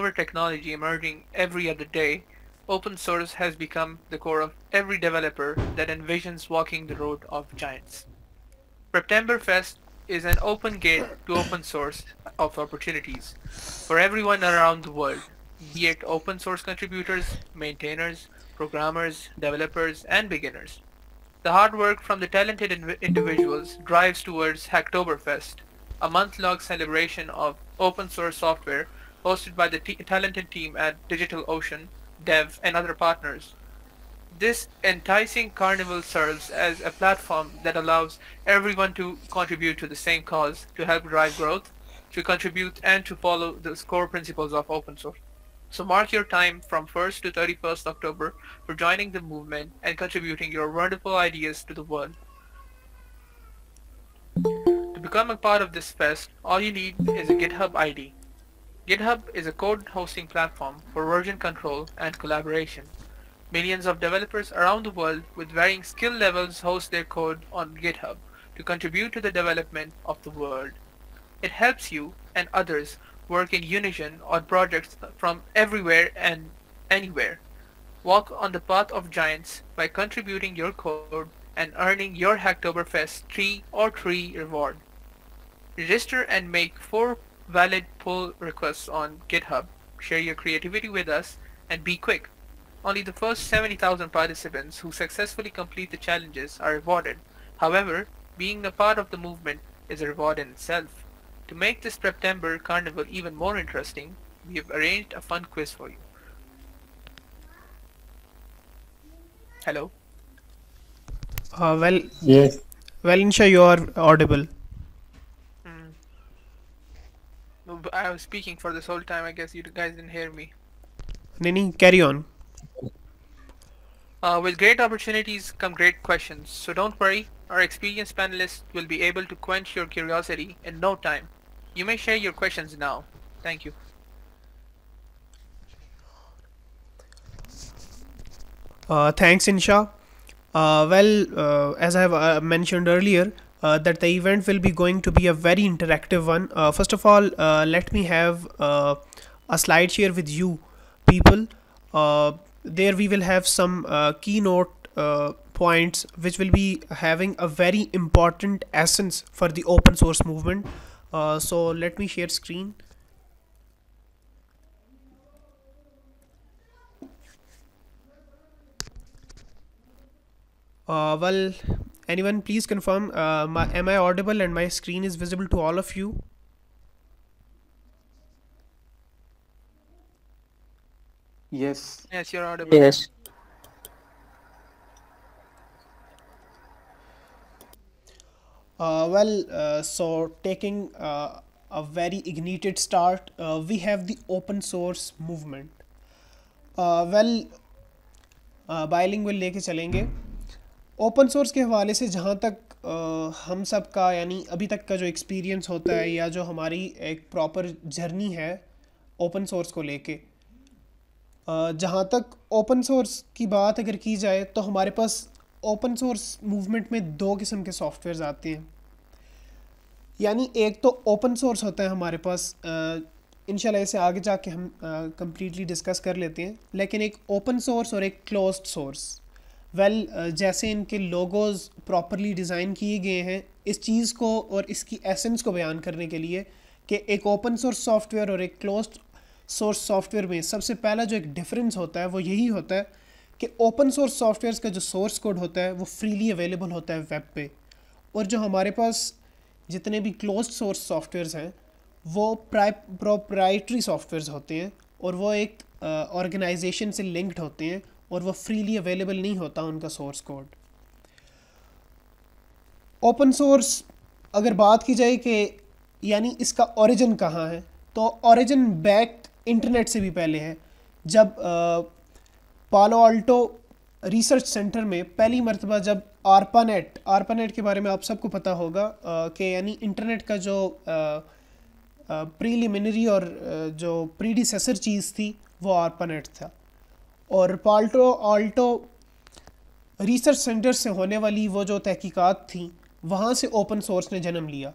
newer technology emerging every other day, open source has become the core of every developer that envisions walking the road of giants. Septemberfest is an open gate to open source of opportunities for everyone around the world, be it open source contributors, maintainers, programmers, developers, and beginners. The hard work from the talented individuals drives towards Hacktoberfest, a month-long celebration of open source software hosted by the talented team at DigitalOcean, Dev, and other partners. This enticing carnival serves as a platform that allows everyone to contribute to the same cause, to help drive growth, to contribute, and to follow the core principles of open source. So mark your time from 1st to 31st October for joining the movement and contributing your wonderful ideas to the world. To become a part of this fest, all you need is a GitHub ID. GitHub is a code hosting platform for version control and collaboration. Millions of developers around the world with varying skill levels host their code on GitHub to contribute to the development of the world. It helps you and others work in unison on projects from everywhere and anywhere. Walk on the path of giants by contributing your code and earning your Hacktoberfest tree reward. Register and make 4 valid pull requests on GitHub. Share your creativity with us and be quick. Only the first 70,000 participants who successfully complete the challenges are rewarded. However, being a part of the movement is a reward in itself. To make this September Carnival even more interesting, we have arranged a fun quiz for you. Hello? Well, Yes. Insha, you are audible. Hmm. I was speaking for this whole time. I guess you guys didn't hear me. Nini, carry on. With great opportunities come great questions, so don't worry. Our experienced panelists will be able to quench your curiosity in no time. You may share your questions now. Thank you. Thanks, Insha. As I have mentioned earlier, that the event will be going to be a very interactive one. First of all, let me have a slide share with you, people. There we will have some keynote points which will be having a very important essence for the open source movement. So let me share screen. Well, anyone please confirm, am I audible and my screen is visible to all of you? Yes. Yes, you're audible. Yes. So taking a very ignited start, we have the open source movement. Bilingual लेके चलेंगे. Open source के हवाले से जहाँ तक हम सब का यानी अभी तक का जो एक्सपीरियंस होता है या जो हमारी एक प्रॉपर जर्नी है ओपन सोर्स को लेके, जहाँ तक ओपन सोर्स की बात अगर की जाए तो हमारे पास ओपन सोर्स मूवमेंट में 2 किस्म के सॉफ्टवेयर्स आते हैं. यानी एक तो ओपन सोर्स होता है हमारे पास, इंशाल्लाह इसे आगे जाके हम कम्प्लीटली डिस्कस कर लेते हैं. लेकिन एक ओपन सोर्स और एक क्लोज्ड सोर्स, जैसे इनके लोगोज़ प्रॉपरली डिज़ाइन किए गए हैं इस चीज़ को और इसकी एसेंस को बयान करने के लिए कि एक ओपन सोर्स सॉफ्टवेयर और एक क्लोज्ड सोर्स सॉफ्टवेयर में सबसे पहला जो एक डिफरेंस होता है वो यही होता है कि ओपन सोर्स सॉफ्टवेयर्स का जो सोर्स कोड होता है वो फ्रीली अवेलेबल होता है वेब पे, और जो हमारे पास जितने भी क्लोज्ड सोर्स सॉफ्टवेयर्स हैं वो प्रोप्राइटरी सॉफ्टवेयर्स होते हैं और वो एक ऑर्गेनाइजेशन से लिंक्ड होते हैं और वो फ्रीली अवेलेबल नहीं होता उनका सोर्स कोड. ओपन सोर्स अगर बात की जाए कि यानी इसका ओरिजिन कहाँ है, तो ओरिजिन बैक इंटरनेट से भी पहले है. जब पालो अल्टो रिसर्च सेंटर में पहली मरतबा जब आरपानेट के बारे में आप सबको पता होगा कि यानी इंटरनेट का जो प्रीलिमिनरी और जो प्रीडिसेसर चीज़ थी वो आरपानेट था, और पालो अल्टो रिसर्च सेंटर से होने वाली वो जो तहकीकात थी वहाँ से ओपन सोर्स ने जन्म लिया.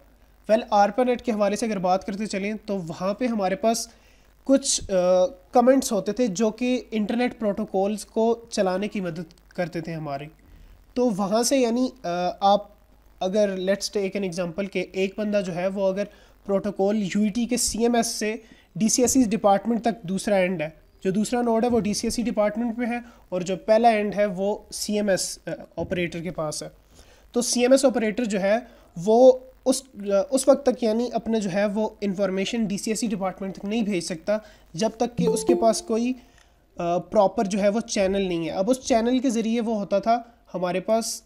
आरपानेट के हवाले से अगर बात करते चलें तो वहाँ पे हमारे पास कुछ कमेंट्स होते थे जो कि इंटरनेट प्रोटोकॉल्स को चलाने की मदद करते थे हमारी। तो वहाँ से यानी आप अगर लेट्स टेक एन एग्जांपल के एक बंदा जो है वो अगर प्रोटोकॉल यूईटी के सीएमएस से डीसीएसई डिपार्टमेंट तक दूसरा एंड है, जो दूसरा नोड है वो डीसीएसई डिपार्टमेंट में है और जो पहला एंड है वो सीएमएस ऑपरेटर के पास है। तो सीएमएस ऑपरेटर जो है वो उस वक्त तक यानी अपने जो है वो इंफॉर्मेशन डीसीएसई डिपार्टमेंट तक नहीं भेज सकता जब तक कि उसके पास कोई प्रॉपर जो है वो चैनल नहीं है। अब उस चैनल के ज़रिए वो होता था, हमारे पास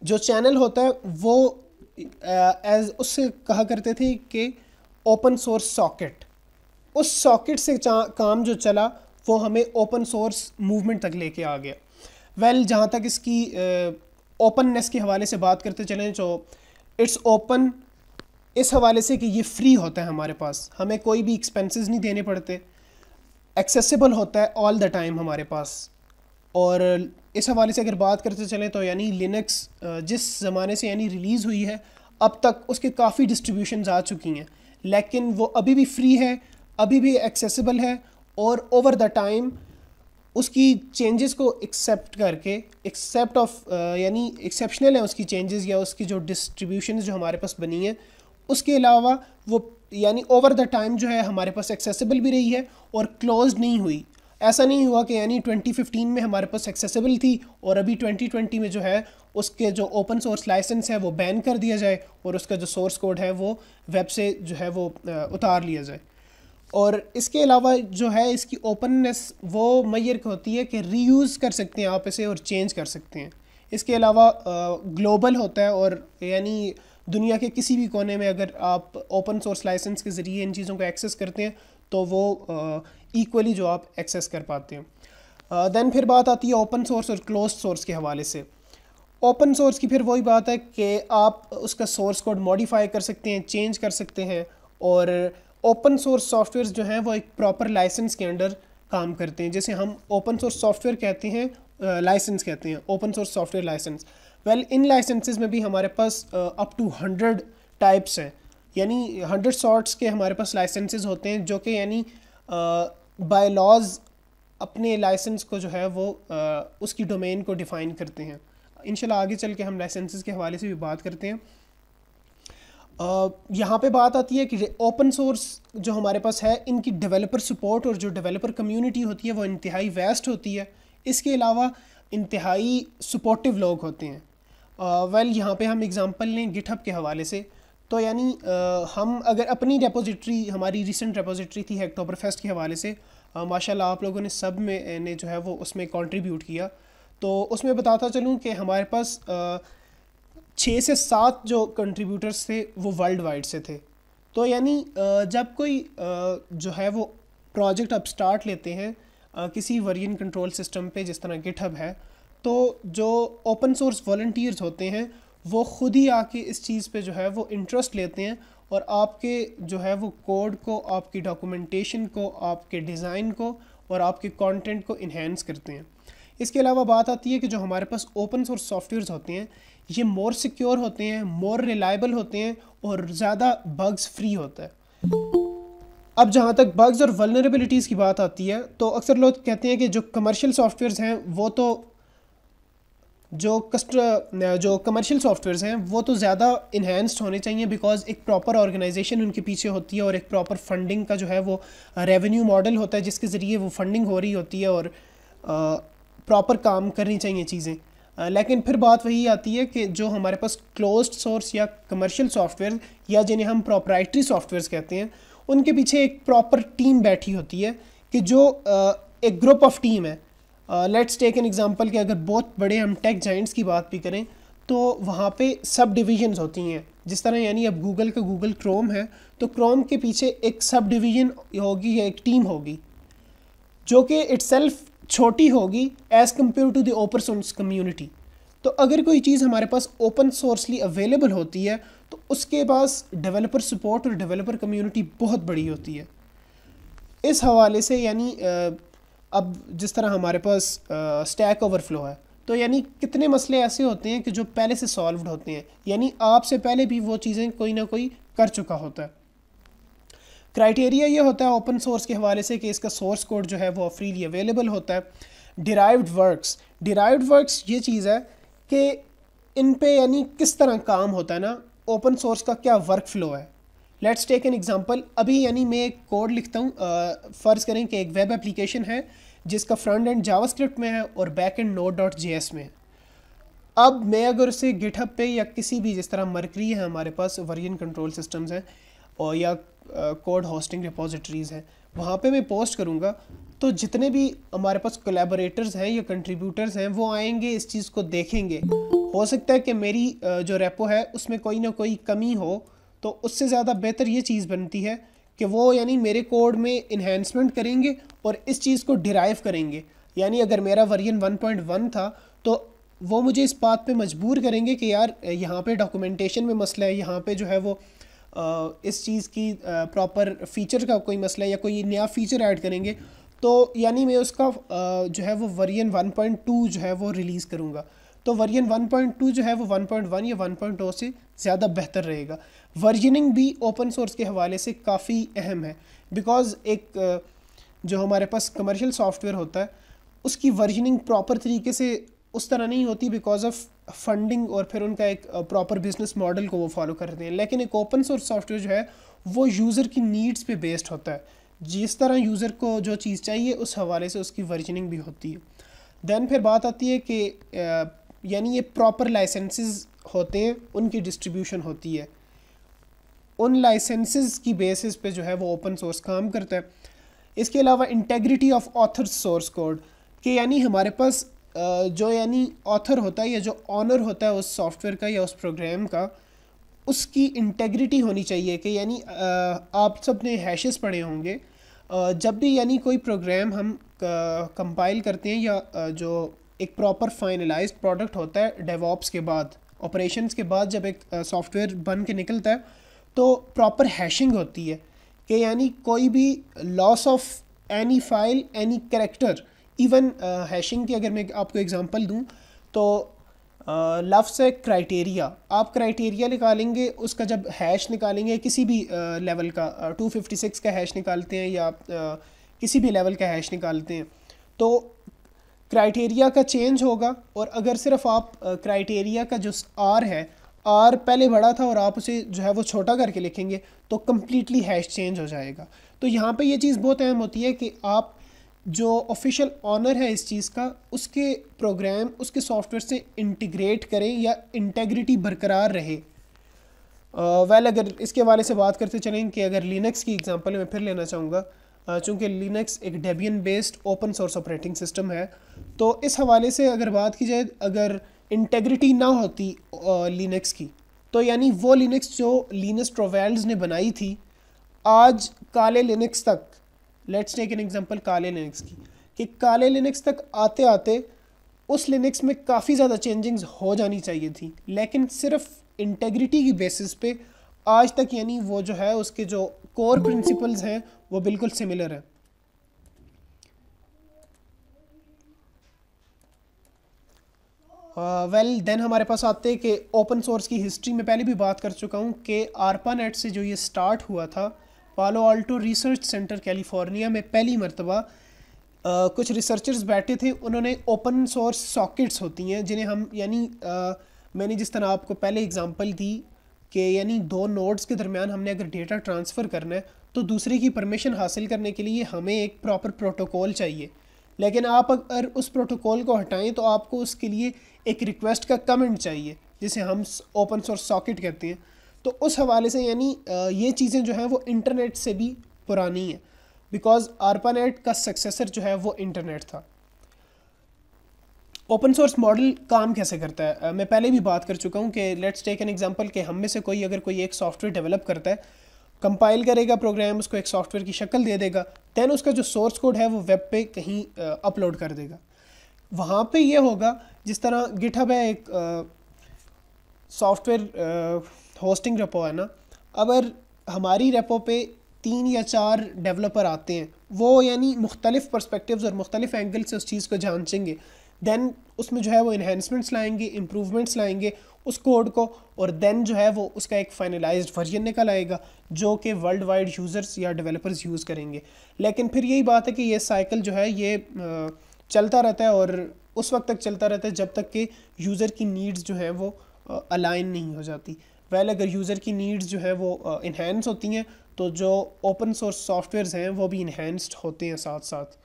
जो चैनल होता है वो एज उससे कहा करते थे कि ओपन सोर्स सॉकेट। उस सॉकेट से काम जो चला वो हमें ओपन सोर्स मूवमेंट तक लेके आ गया। वेल जहाँ तक इसकी ओपननेस के हवाले से बात करते चलें जो इट्स ओपन इस हवाले से कि ये फ्री होता है, हमारे पास हमें कोई भी एक्सपेंसेस नहीं देने पड़ते, एक्सेसिबल होता है ऑल द टाइम हमारे पास। और इस हवाले से अगर बात करते चलें तो यानी लिनक्स जिस ज़माने से यानी रिलीज़ हुई है अब तक उसके काफ़ी डिस्ट्रीब्यूशंस आ चुकी हैं, लेकिन वो अभी भी फ्री है, अभी भी एक्सेसिबल है और ओवर द टाइम उसकी चेंजेस को एक्सेप्ट करके एक्सेप्ट ऑफ यानी एक्सेप्शनल है उसकी चेंजेस या उसकी जो डिस्ट्रीब्यूशन जो हमारे पास बनी है, उसके अलावा वो यानी ओवर द टाइम जो है हमारे पास एक्सेसिबल भी रही है और क्लोज नहीं हुई। ऐसा नहीं हुआ कि यानी 2015 में हमारे पास एक्सेसिबल थी और अभी 2020 में जो है उसके जो ओपन सोर्स लाइसेंस है वो बैन कर दिया जाए और उसका जो सोर्स कोड है वो वेब से जो है वो उतार लिया जाए। और इसके अलावा जो है इसकी ओपननेस वो मैयर होती है कि रीयूज़ कर सकते हैं आप इसे और चेंज कर सकते हैं। इसके अलावा ग्लोबल होता है और यानी दुनिया के किसी भी कोने में अगर आप ओपन सोर्स लाइसेंस के ज़रिए इन चीज़ों को एक्सेस करते हैं तो वो इक्वली जो आप एक्सेस कर पाते हैं। देन फिर बात आती है ओपन सोर्स और क्लोज सोर्स के हवाले से। ओपन सोर्स की फिर वही बात है कि आप उसका सोर्स कोड मॉडिफाई कर सकते हैं, चेंज कर सकते हैं और ओपन सोर्स सॉफ्टवेयर जो हैं वो एक प्रॉपर लाइसेंस के अंडर काम करते हैं। जैसे हम ओपन सोर्स सॉफ्टवेयर कहते हैं, लाइसेंस कहते हैं, open source software licence. Well इन लाइसेंसेस में भी हमारे पास अप टू 100 टाइप्स हैं, यानी 100 सॉर्ट्स के हमारे पास लाइसेंसेस होते हैं जो कि यानी बाय लॉज अपने लाइसेंस को जो है वो उसकी डोमेन को डिफ़ाइन करते हैं। इंशाल्लाह आगे चल के हम लाइसेंसेस के हवाले से भी बात करते हैं। यहाँ पे बात आती है कि ओपन सोर्स जो हमारे पास है इनकी डेवलपर सपोर्ट और जो डेवलपर कम्युनिटी होती है वो इंतहाई वेस्ट होती है। इसके अलावा इंतहाई सपोर्टिव लोग होते हैं। वेल यहाँ पे हम एग्ज़ाम्पल लें गिटहब के हवाले से, तो यानी हम अगर अपनी रेपोजिटरी, हमारी रिसेंट रेपोजिटरी थी अक्टूबर फेस्ट के हवाले से, माशाल्लाह आप लोगों ने सब में ने जो है वो उसमें कंट्रीब्यूट किया। तो उसमें बताता चलूँ कि हमारे पास 6 से 7 जो कंट्रीब्यूटर्स थे वो वर्ल्ड वाइड से थे। तो यानी जब कोई जो है वो प्रोजेक्ट अब स्टार्ट लेते हैं किसी वर्जन कंट्रोल सिस्टम पे जिस तरह गिटहब है, तो जो ओपन सोर्स वॉलंटियर्स होते हैं वो ख़ुद ही आके इस चीज़ पे जो है वो इंटरेस्ट लेते हैं और आपके जो है वो कोड को, आपकी डॉक्यूमेंटेशन को, आपके डिज़ाइन को और आपके कंटेंट को इन्हेंस करते हैं। इसके अलावा बात आती है कि जो हमारे पास ओपन सोर्स सॉफ्टवेयर्स होते हैं ये मोर सिक्योर होते हैं, मोर रिलायबल होते हैं और ज़्यादा बग्स फ्री होता है। अब जहाँ तक बग्स और वल्नरेबिलिटीज़ की बात आती है तो अक्सर लोग कहते हैं कि जो कमर्शियल सॉफ्टवेयर्स हैं वो तो जो कमर्शियल सॉफ्टवेयर्स हैं वो तो ज़्यादा इन्हेंस्ड होने चाहिए बिकॉज एक प्रॉपर ऑर्गेनाइजेशन उनके पीछे होती है और एक प्रॉपर फंडिंग का जो है वो रेवेन्यू मॉडल होता है जिसके ज़रिए वो फंडिंग हो रही होती है और प्रॉपर काम करनी चाहिए चीज़ें। लेकिन फिर बात वही आती है कि जो हमारे पास क्लोज्ड सोर्स या कमर्शियल सॉफ्टवेयर या जिन्हें हम प्रोप्राइटरी सॉफ्टवेयर्स कहते हैं उनके पीछे एक प्रॉपर टीम बैठी होती है कि जो एक ग्रुप ऑफ टीम है। लेट्स टेक एन एग्जांपल कि अगर बहुत बड़े हम टेक जाइंट्स की बात भी करें तो वहाँ पे सब डिविजन्स होती हैं। जिस तरह यानी अब गूगल का गूगल क्रोम है तो क्रोम के पीछे एक सब डिवीज़न होगी या एक टीम होगी जो कि इटसेल्फ छोटी होगी as compare to the open source community. तो अगर कोई चीज़ हमारे पास ओपन सोर्सली अवेलेबल होती है तो उसके पास डेवलपर सपोर्ट और डेवलपर कम्युनिटी बहुत बड़ी होती है। इस हवाले से यानी अब जिस तरह हमारे पास स्टैक ओवरफ्लो है तो यानी कितने मसले ऐसे होते हैं कि जो पहले से सॉल्व्ड होते हैं, यानी आपसे पहले भी वो चीज़ें कोई ना कोई कर चुका होता है। क्राइटेरिया ये होता है ओपन सोर्स के हवाले से कि इसका सोर्स कोड जो है वो फ्रीली अवेलेबल होता है। डिराइव्ड वर्क्स ये चीज़ है कि इन पे यानी किस तरह काम होता है ना, ओपन सोर्स का क्या वर्क फ्लो है। Let's take an example. अभी यानी मैं एक कोड लिखता हूँ, फ़र्ज़ करें कि एक वेब एप्लीकेशन है जिसका फ्रंट एंड जावास्क्रिप्ट में है और बैक एंड node.js में है। अब मैं अगर उसे गिटहब पे या किसी भी, जिस तरह मरकरी है हमारे पास, वर्जन कंट्रोल सिस्टम्स हैं, और या कोड होस्टिंग रिपोजिटरीज़ हैं, वहाँ पे मैं पोस्ट करूँगा तो जितने भी हमारे पास कोलैबोरेटर्स हैं या कंट्रीब्यूटर्स हैं वो आएंगे, इस चीज़ को देखेंगे। हो सकता है कि मेरी जो रेपो है उसमें कोई ना कोई कमी हो, तो उससे ज़्यादा बेहतर ये चीज़ बनती है कि वो यानी मेरे कोड में इन्हेंसमेंट करेंगे और इस चीज़ को डिराइव करेंगे। यानी अगर मेरा वर्जन 1.1 था तो वो मुझे इस बात पे मजबूर करेंगे कि यार यहाँ पे डॉक्यूमेंटेशन में मसला है, यहाँ पे जो है वो इस चीज़ की प्रॉपर फ़ीचर का कोई मसला है या कोई नया फ़ीचर ऐड करेंगे, तो यानी मैं उसका जो है वो वर्जन 1.2 जो है वो रिलीज़ करूँगा। तो वर्जन 1.2 जो है वो 1.1 या 1.0 से ज़्यादा बेहतर रहेगा। वर्जनिंग भी ओपन सोर्स के हवाले से काफ़ी अहम है, बिकॉज़ एक जो हमारे पास कमर्शियल सॉफ्टवेयर होता है उसकी वर्जनिंग प्रॉपर तरीके से उस तरह नहीं होती बिकॉज ऑफ फंडिंग, और फिर उनका एक प्रॉपर बिजनेस मॉडल को वो फॉलो करते हैं। लेकिन एक ओपन सोर्स सॉफ्टवेयर जो है वो यूज़र की नीड्स पे बेस्ड होता है, जिस तरह यूज़र को जो चीज़ चाहिए उस हवाले से उसकी वर्जनिंग भी होती है। दैन फिर बात आती है कि यानी ये प्रॉपर लाइसेंसेस होते हैं, उनकी डिस्ट्रीब्यूशन होती है, उन लाइसेंसेस की बेसिस पे जो है वो ओपन सोर्स काम करता है। इसके अलावा integrity of author source code, कि यानी हमारे पास जो यानी ऑथर होता है या जो ऑनर होता है उस सॉफ्टवेयर का या उस प्रोग्राम का, उसकी इंटेग्रिटी होनी चाहिए। कि यानी आप सब ने हैशेस पढ़े होंगे, जब भी यानी कोई प्रोग्राम हम कंपाइल करते हैं या जो एक प्रॉपर फाइनलाइज्ड प्रोडक्ट होता है डेवऑप्स के बाद, ऑपरेशंस के बाद जब एक सॉफ्टवेयर बन के निकलता है तो प्रॉपर हैशिंग होती है कि यानी कोई भी loss of any file, any character, even hashing की अगर मैं आपको एग्जांपल दूं तो लफ्ज़ है क्राइटेरिया। आप क्राइटेरिया निकालेंगे, उसका जब हैश निकालेंगे किसी भी लेवल का, 256 का हैश निकालते हैं या किसी भी लेवल का हैश निकालते हैं, तो क्राइटेरिया का चेंज होगा। और अगर सिर्फ आप क्राइटेरिया का जो आर है, आर पहले बड़ा था और आप उसे जो है वो छोटा करके लिखेंगे तो कम्प्लीटली हैश चेंज हो जाएगा। तो यहाँ पे ये चीज़ बहुत अहम होती है कि आप जो ऑफिशियल ऑनर है इस चीज़ का, उसके प्रोग्राम उसके सॉफ्टवेयर से इंटीग्रेट करें या इंटेग्रिटी बरकरार रहे। अगर इसके हवाले से बात करते चलें कि अगर लिनक्स की एग्जांपल मैं फिर लेना चाहूँगा, चूँकि लिनक्स एक Debian based open source operating system है, तो इस हवाले से अगर बात की जाए, अगर इंटेग्रिटी ना होती लिनक्स की, तो यानी वो लिनक्स जो लिनस टोरवाल्ड्स ने बनाई थी, आज काले लिनक्स तक, लेट्स टेक एन एग्जांपल काले लिनक्स की, कि काले लिनक्स तक आते आते उस लिनक्स में काफ़ी ज़्यादा चेंजिंग्स हो जानी चाहिए थी, लेकिन सिर्फ इंटेग्रिटी की बेसिस पे आज तक यानी वो जो है उसके जो कोर प्रिंसिपल्स हैं वो बिल्कुल सिमिलर है। देन हमारे पास आते हैं कि ओपन सोर्स की हिस्ट्री में पहले भी बात कर चुका हूँ कि ARPANET से जो ये स्टार्ट हुआ था, पालो आल्टो रिसर्च सेंटर कैलिफोर्निया में पहली मरतबा कुछ रिसर्चर्स बैठे थे, उन्होंने ओपन सोर्स सॉकेट्स होती हैं जिन्हें हम यानी मैंने जिस तरह आपको पहले एग्जांपल दी कि यानी दो नोड्स के दरमियान हमने अगर डेटा ट्रांसफ़र करना है तो दूसरे की परमिशन हासिल करने के लिए हमें एक प्रॉपर प्रोटोकॉल चाहिए, लेकिन आप अगर उस प्रोटोकॉल को हटाएं तो आपको उसके लिए एक रिक्वेस्ट का कमेंट चाहिए जिसे हम ओपन सोर्स सॉकेट कहते हैं। तो उस हवाले से यानी ये चीज़ें जो हैं वो इंटरनेट से भी पुरानी हैं, बिकॉज ARPANET का सक्सेसर जो है वो इंटरनेट था। ओपन सोर्स मॉडल काम कैसे करता है, मैं पहले भी बात कर चुका हूँ कि लेट्स टेक एन एग्जांपल कि हम में से कोई अगर कोई एक सॉफ्टवेयर डेवलप करता है, कंपाइल करेगा प्रोग्राम, उसको एक सॉफ्टवेयर की शक्ल दे देगा, दैन उसका जो सोर्स कोड है वो वेब पे कहीं अपलोड कर देगा। वहाँ पे ये होगा जिस तरह गिटहब है एक सॉफ्टवेयर होस्टिंग रेपो है ना, अगर हमारी रेपो पे 3 या 4 डेवलपर आते हैं, वो यानी मुख्तलिफ़ पर्सपेक्टिव्स और मुख्तलिफ़ एंगल से उस चीज़ को जांचेंगे। देन उसमें जो है वो इन्हेंसमेंट्स लाएंगे, इम्प्रूवमेंट्स लाएंगे उस कोड को, और देन जो है वो उसका एक फाइनलाइज्ड वर्जन निकल आएगा जो कि वर्ल्ड वाइड यूज़र्स या डेवलपर्स यूज़ करेंगे। लेकिन फिर यही बात है कि ये साइकिल जो है ये चलता रहता है और उस वक्त तक चलता रहता है जब तक कि यूज़र की नीड्स जो हैं वो अलाइन नहीं हो जाती। वेल अगर यूज़र की नीड्स जो है वो इन्हेंस होती हैं तो जो ओपन सोर्स सॉफ्टवेयर्स हैं वो भी इन्हेंस्ड होते हैं साथ साथ।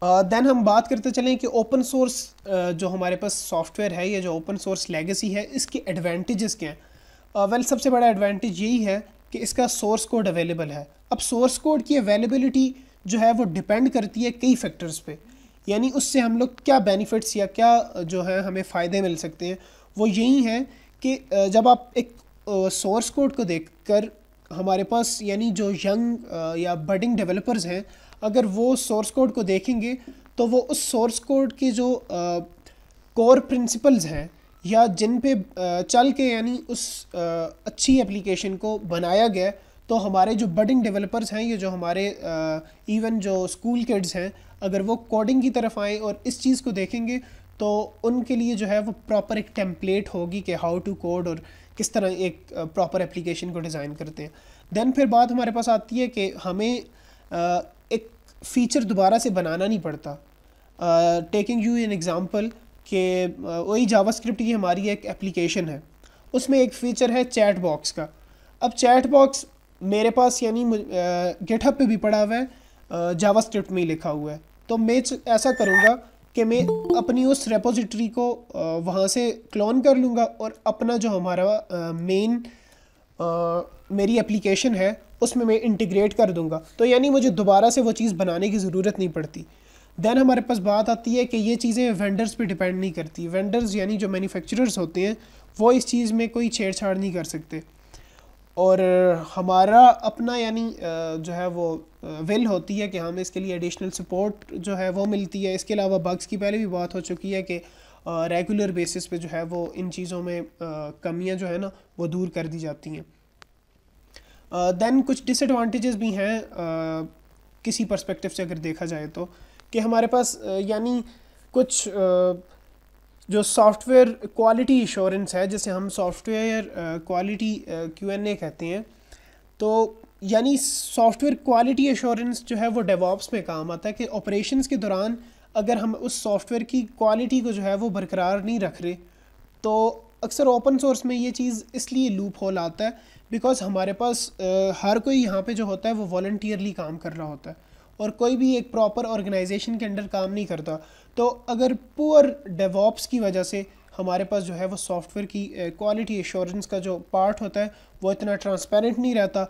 देन हम बात करते चलें कि ओपन सोर्स जो हमारे पास सॉफ्टवेयर है या जो ओपन सोर्स लेगेसी है इसके एडवांटेजेस क्या हैं। वेल सबसे बड़ा एडवांटेज यही है कि इसका सोर्स कोड अवेलेबल है। अब सोर्स कोड की अवेलेबिलिटी जो है वो डिपेंड करती है कई फैक्टर्स पे, यानी उससे हम लोग क्या बेनिफिट्स या क्या जो है हमें फ़ायदे मिल सकते हैं वो यही है कि जब आप एक सोर्स कोड को देखकर हमारे पास यानी जो यंग या बडिंग डेवलपर्स हैं अगर वो सोर्स कोड को देखेंगे तो वो उस सोर्स कोड के जो कोर प्रिंसिपल्स हैं या जिन पे चल के यानी उस अच्छी एप्लीकेशन को बनाया गया, तो हमारे जो बडिंग डेवलपर्स हैं ये जो हमारे इवन जो स्कूल किड्स हैं अगर वो कोडिंग की तरफ आएँ और इस चीज़ को देखेंगे तो उनके लिए जो है वो प्रॉपर एक टेम्पलेट होगी कि हाउ टू कोड और किस तरह एक प्रॉपर एप्लीकेशन को डिज़ाइन करते हैं। देन फिर बात हमारे पास आती है कि हमें एक फ़ीचर दोबारा से बनाना नहीं पड़ता। टेकिंग यू एन एग्ज़ाम्पल कि वही जावास्क्रिप्ट की हमारी एक एप्लीकेशन है, उसमें एक फ़ीचर है चैट बॉक्स का। अब चैट बॉक्स मेरे पास यानी गिटहब पे भी पड़ा हुआ है, जावास्क्रिप्ट में ही लिखा हुआ है, तो मैं ऐसा करूँगा कि मैं अपनी उस रेपोजिटरी को वहाँ से क्लोन कर लूँगा और अपना जो हमारा मेन मेरी एप्लीकेशन है उसमें मैं इंटीग्रेट कर दूँगा, तो यानी मुझे दोबारा से वो चीज़ बनाने की ज़रूरत नहीं पड़ती। देन हमारे पास बात आती है कि ये चीज़ें वेंडर्स पे डिपेंड नहीं करती। वेंडर्स यानी जो मैन्युफैक्चरर्स होते हैं वो इस चीज़ में कोई छेड़छाड़ नहीं कर सकते, और हमारा अपना यानी जो है वो विल होती है कि हमें इसके लिए एडिशनल सपोर्ट जो है वो मिलती है। इसके अलावा बग्स की पहले भी बात हो चुकी है कि रेगुलर बेसिस पे जो है वो इन चीज़ों में कमियां जो है ना वो दूर कर दी जाती हैं। देन कुछ डिसएडवांटेजेस भी हैं किसी पर्सपेक्टिव से अगर देखा जाए तो, कि हमारे पास यानी कुछ जो सॉफ्टवेयर क्वालिटी इंश्योरेंस है जिसे हम सॉफ्टवेयर क्वालिटी QA कहते हैं, तो यानी सॉफ्टवेयर क्वालिटी एश्योरेंस जो है वो डेवॉप्स में काम आता है कि ऑपरेशंस के दौरान अगर हम उस सॉफ्टवेयर की क्वालिटी को जो है वो बरकरार नहीं रख रहे, तो अक्सर ओपन सोर्स में ये चीज़ इसलिए लूप होल आता है बिकॉज हमारे पास हर कोई यहाँ पे जो होता है वो वॉलंटियरली काम कर रहा होता है और कोई भी एक प्रॉपर ऑर्गेनाइजेशन के अंडर काम नहीं करता। तो अगर पुअर डेवॉप्स की वजह से हमारे पास जो है वो सॉफ्टवेयर की क्वालिटी एश्योरेंस का जो पार्ट होता है वो इतना ट्रांसपेरेंट नहीं रहता,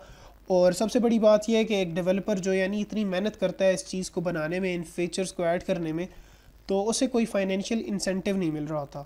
और सबसे बड़ी बात यह है कि एक डेवलपर जो यानी इतनी मेहनत करता है इस चीज़ को बनाने में, इन फीचर्स को ऐड करने में, तो उसे कोई फाइनेंशियल इंसेंटिव नहीं मिल रहा होता।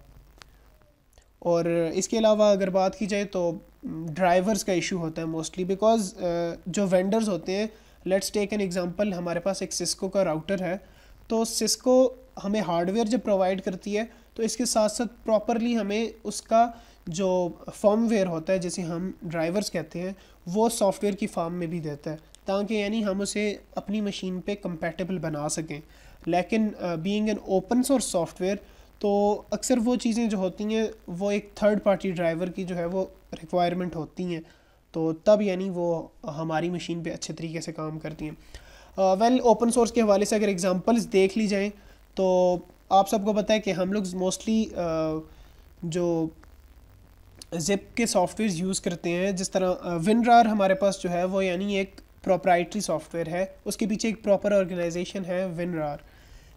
और इसके अलावा अगर बात की जाए तो ड्राइवर्स का इशू होता है मोस्टली बिकॉज जो वेंडर्स होते हैं, लेट्स टेक एन एग्जांपल, हमारे पास एक सिस्को का राउटर है, तो सिस्को हमें हार्डवेयर जब प्रोवाइड करती है तो इसके साथ साथ प्रॉपरली हमें उसका जो फर्मवेयर होता है जिसे हम ड्राइवर्स कहते हैं वो सॉफ्टवेयर की फॉर्म में भी देता है ताकि यानी हम उसे अपनी मशीन पे कंपैटिबल बना सकें। लेकिन being an open source software तो अक्सर वो चीज़ें जो होती हैं वो एक थर्ड पार्टी ड्राइवर की जो है वो रिक्वायरमेंट होती हैं, तो तब यानी वो हमारी मशीन पे अच्छे तरीके से काम करती हैं। वेल ओपन सोर्स के हवाले से अगर एग्जांपल्स देख ली जाएं तो आप सबको पता है कि हम लोग मोस्टली जो ज़िप के सॉफ्टवेयर यूज़ करते हैं, जिस तरह विनरार हमारे पास जो है वो यानी एक प्रोप्राइटरी सॉफ्टवेयर है, उसके पीछे एक प्रॉपर ऑर्गेनाइजेशन है विनरार।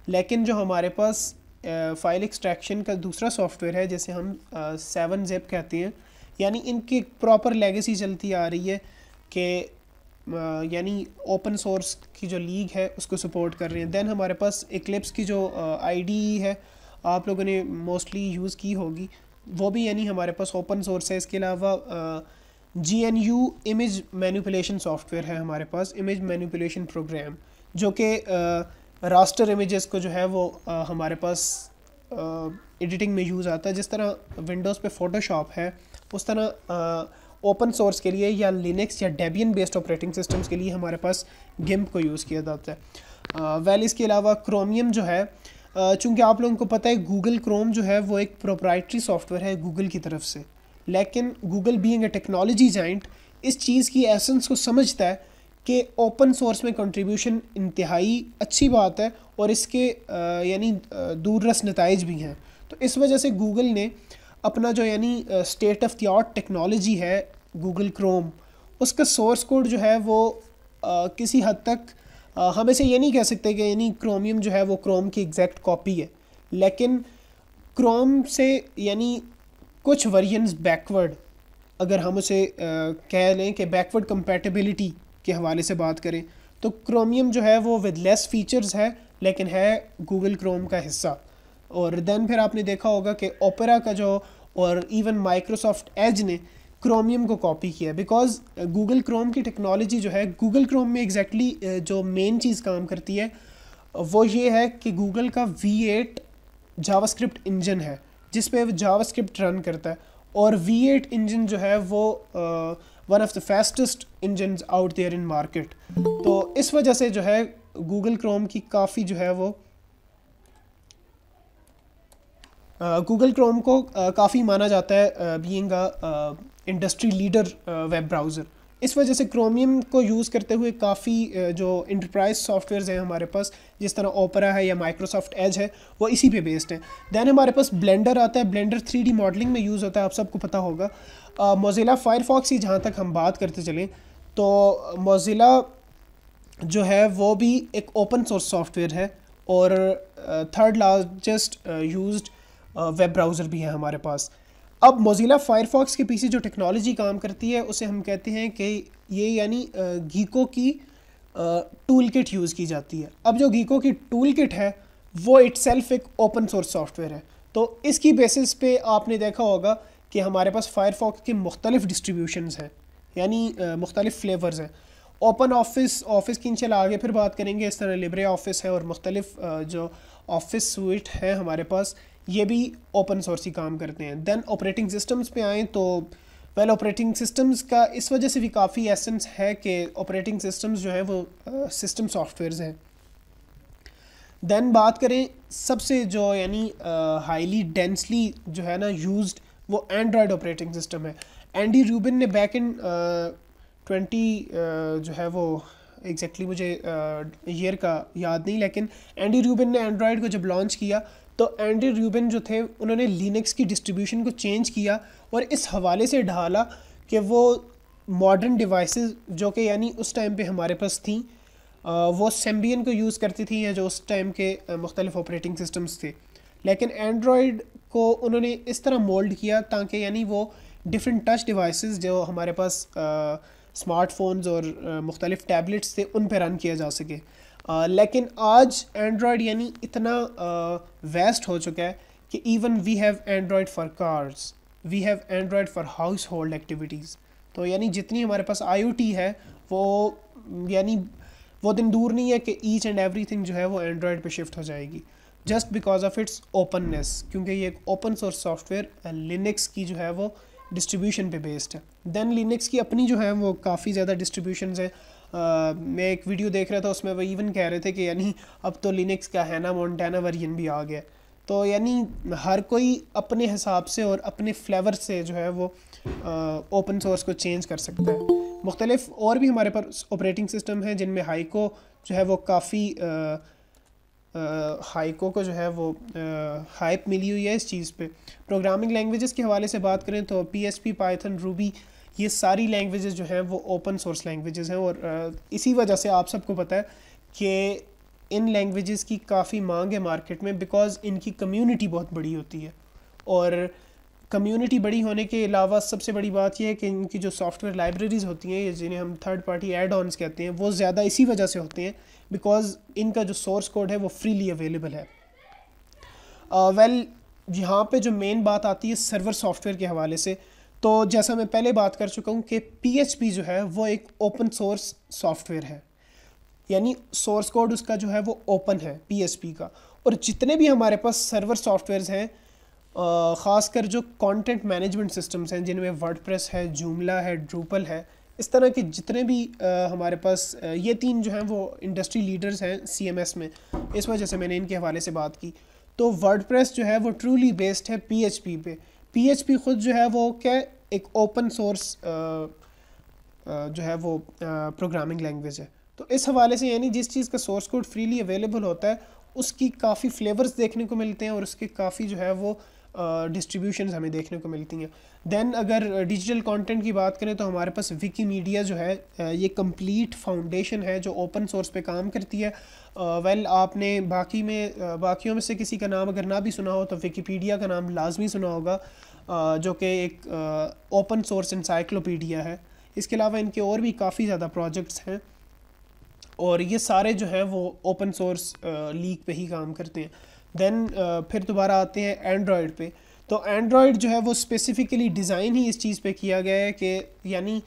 लेकिन जो हमारे पास फाइल एक्सट्रैक्शन का दूसरा सॉफ्टवेयर है जिसे हम 7-zip कहते हैं, यानी इनकी प्रॉपर लेगेसी चलती आ रही है कि यानी ओपन सोर्स की जो लीग है उसको सपोर्ट कर रहे हैं। देन हमारे पास एक्लिप्स की जो IDE है आप लोगों ने मोस्टली यूज़ की होगी, वो भी यानी हमारे पास ओपन सोर्स है। इसके अलावा GNU इमेज मैनिपुलेशन सॉफ्टवेयर है हमारे पास, इमेज मैनिपुलेशन प्रोग्राम, जो कि रास्टर इमेजेस को जो है वो हमारे पास एडिटिंग में यूज़ आता है। जिस तरह विंडोज़ पे फ़ोटोशॉप है उस तरह ओपन सोर्स के लिए या लिनक्स या डेबियन बेस्ड ऑपरेटिंग सिस्टम्स के लिए हमारे पास गिम्प को यूज़ किया जाता है। वेल इसके अलावा क्रोमियम जो है, चूँकि आप लोगों को पता है गूगल क्रोम जो है वो एक प्रोप्राइटरी सॉफ्टवेयर है गूगल की तरफ से, लेकिन Google being a technology giant इस चीज़ की एसेंस को समझता है कि ओपन सोर्स में कंट्रीब्यूशन इंतहाई अच्छी बात है और इसके यानी दूररस नताइज भी हैं। तो इस वजह से गूगल ने अपना जो यानी state of the art technology है गूगल क्रोम, उसका सोर्स कोड जो है वो किसी हद तक हम इसे ये नहीं कह सकते कि यानी क्रोमियम जो है वो क्रोम की एग्जैक्ट कॉपी है, लेकिन क्रोम से यानी कुछ वर्जन्स बैकवर्ड, अगर हम उसे कह लें कि बैकवर्ड कंपैटिबिलिटी के हवाले से बात करें तो क्रोमियम जो है वो विद लेस फीचर्स है लेकिन है गूगल क्रोम का हिस्सा। और देन फिर आपने देखा होगा कि ओपेरा का जो और इवन माइक्रोसॉफ्ट एज ने क्रोमियम को कॉपी किया, बिकॉज गूगल क्रोम की टेक्नोलॉजी जो है गूगल क्रोम में एग्जैक्टली जो मेन चीज़ काम करती है वो ये है कि गूगल का V8 जावास्क्रिप्ट इंजन है जिस पे जावास्क्रिप्ट रन करता है, और V8 इंजन जो है वो one of the fastest engine out there in market. तो इस वजह से जो है गूगल क्रोम की काफ़ी जो है वो गूगल क्रोम को काफ़ी माना जाता है being a industry leader web browser. इस वजह से क्रोमियम को यूज़ करते हुए काफ़ी जो इंटरप्राइज सॉफ्टवेयर्स हैं हमारे पास, जिस तरह ओपेरा है या माइक्रोसॉफ्ट एज है, वो इसी पे बेस्ड हैं। दैन हमारे पास ब्लेंडर आता है, ब्लेंडर 3D मॉडलिंग में यूज़ होता है, आप सबको पता होगा। मोज़िला फायरफॉक्स की जहाँ तक हम बात करते चलें तो मोज़िला जो है वो भी एक ओपन सोर्स सॉफ्टवेयर है और third largest used web browser भी है हमारे पास। अब मोज़िला फायरफॉक्स के पीछे जो टेक्नोलॉजी काम करती है उसे हम कहते हैं कि ये यानी गीको की टूल किट यूज़ की जाती है। अब जो गीको की टूल किट है वो इटसेल्फ एक ओपन सोर्स सॉफ्टवेयर है, तो इसकी बेसिस पे आपने देखा होगा कि हमारे पास फायरफॉक्स के मुख्तलिफ डिस्ट्रीब्यूशंस हैं, यानी मुख्तलिफ फ्लेवर्स हैं। ओपन ऑफिस की इंशाल्लाह आगे फिर बात करेंगे, इस तरह लिब्रे ऑफिस है और मुख्तलिफ जो ऑफिस सूट है हमारे पास, ये भी ओपन सोर्स ही काम करते हैं। देन ऑपरेटिंग सिस्टम्स पे आएँ तो वेल ऑपरेटिंग सिस्टम्स का इस वजह से भी काफ़ी एसेंस है कि ऑपरेटिंग सिस्टम्स जो हैं वो सिस्टम सॉफ्टवेयर्स हैं। देन बात करें सबसे जो यानी हाईली डेंसली जो है ना यूज्ड, वो एंड्रॉयड ऑपरेटिंग सिस्टम है। एंडी रूबिन ने बैक इन 20 जो है वो एग्जैक्टली मुझे ईयर का याद नहीं, लेकिन एंडी रूबिन ने एंड्रॉयड को जब लॉन्च किया तो एंडी रूबिन जो थे उन्होंने लिनक्स की डिस्ट्रीब्यूशन को चेंज किया और इस हवाले से ढाला कि वो मॉडर्न डिवाइसेस जो कि यानी उस टाइम पे हमारे पास थी वो सेम्बियन को यूज़ करती थी या जो उस टाइम के मुख्तलिफ ऑपरेटिंग सिस्टम्स थे, लेकिन एंड्रॉयड को उन्होंने इस तरह मोल्ड किया ताकि यानी वो डिफरेंट टच डिवाइसेस जो हमारे पास स्मार्टफोन्स और मुख्तलिफ टैबलेट्स थे उन पर रन किया जा सके। लेकिन आज एंड्रॉयड यानी इतना वेस्ट हो चुका है कि even we have Android for cars, we have Android for household activities. तो यानी जितनी हमारे पास IoT है वो यानी वो दिन दूर नहीं है कि ईच एंड एवरीथिंग जो है वो एंड्रॉयड पे शिफ्ट हो जाएगी just because of its openness, क्योंकि ये एक ओपन सोर्स सॉफ्टवेयर लिनक्स की जो है वो डिस्ट्रीब्यूशन पे बेस्ड है। देन लिनक्स की अपनी जो है वो काफ़ी ज़्यादा डिस्ट्रीब्यूशंस है। मैं एक वीडियो देख रहा था उसमें वो इवन कह रहे थे कि यानी अब तो लिनक्स का हैना मोंटाना वर्जन भी आ गया। तो यानी हर कोई अपने हिसाब से और अपने फ्लेवर से जो है वो ओपन सोर्स को चेंज कर सकता है। मुख्तलिफ और भी हमारे पास ऑपरेटिंग सिस्टम हैं जिनमें हाइको जो है वो काफ़ी हाइको को जो है वो हाइप मिली हुई है इस चीज़ पे। प्रोग्रामिंग लैंग्वेजेस के हवाले से बात करें तो PHP, पाइथन, रूबी, ये सारी लैंग्वेजेस जो हैं वो ओपन सोर्स लैंग्वेजेस हैं और इसी वजह से आप सबको पता है कि इन लैंग्वेजेस की काफ़ी मांग है मार्केट में, बिकॉज़ इनकी कम्युनिटी बहुत बड़ी होती है। और कम्युनिटी बड़ी होने के अलावा सबसे बड़ी बात यह है कि इनकी जो सॉफ्टवेयर लाइब्रेरीज़ होती हैं जिन्हें हम थर्ड पार्टी एड ऑन्स कहते हैं वो ज़्यादा इसी वजह से होते हैं बिकॉज़ इनका जो सोर्स कोड है वो फ्रीली अवेलेबल है। वेल यहाँ पे जो मेन बात आती है सर्वर सॉफ्टवेयर के हवाले से, तो जैसा मैं पहले बात कर चुका हूँ कि PHP जो है वो एक ओपन सोर्स सॉफ्टवेयर है, यानी सोर्स कोड उसका जो है वो ओपन है PHP का। और जितने भी हमारे पास सर्वर सॉफ्टवेयर्स हैं ख़ासकर जो कंटेंट मैनेजमेंट सिस्टम्स हैं जिनमें वर्डप्रेस है, जूमला है, ड्रूपल है, इस तरह के जितने भी हमारे पास ये 3 जो हैं वो इंडस्ट्री लीडर्स हैं CMS में, इस वजह से मैंने इनके हवाले से बात की। तो वर्डप्रेस जो है वो ट्रूली बेस्ड है PHP पे। PHP ख़ुद जो है वो क्या एक ओपन सोर्स जो है वो प्रोग्रामिंग लैंग्वेज है। तो इस हवाले से यानी जिस चीज़ का सोर्स कोड फ्रीली अवेलेबल होता है उसकी काफ़ी फ्लेवर्स देखने को मिलते हैं और उसके काफ़ी जो है वो डिस्ट्रीब्यूशंस हमें देखने को मिलती हैं। देन अगर डिजिटल कंटेंट की बात करें तो हमारे पास विकीमीडिया जो है ये कंप्लीट फाउंडेशन है जो ओपन सोर्स पे काम करती है। वेल आपने बाकियों में से किसी का नाम अगर ना भी सुना हो तो विकीपीडिया का नाम लाजमी सुना होगा, जो कि एक ओपन सोर्स इंसाइक्लोपीडिया है। इसके अलावा इनके और भी काफ़ी ज़्यादा प्रोजेक्ट्स हैं और ये सारे जो हैं वो ओपन सोर्स लीग पे ही काम करते हैं। देन फिर दोबारा आते हैं एंड्रॉयड पे। तो एंड्रॉयड जो है वो स्पेसिफ़िकली डिज़ाइन ही इस चीज़ पे किया गया है कि यानी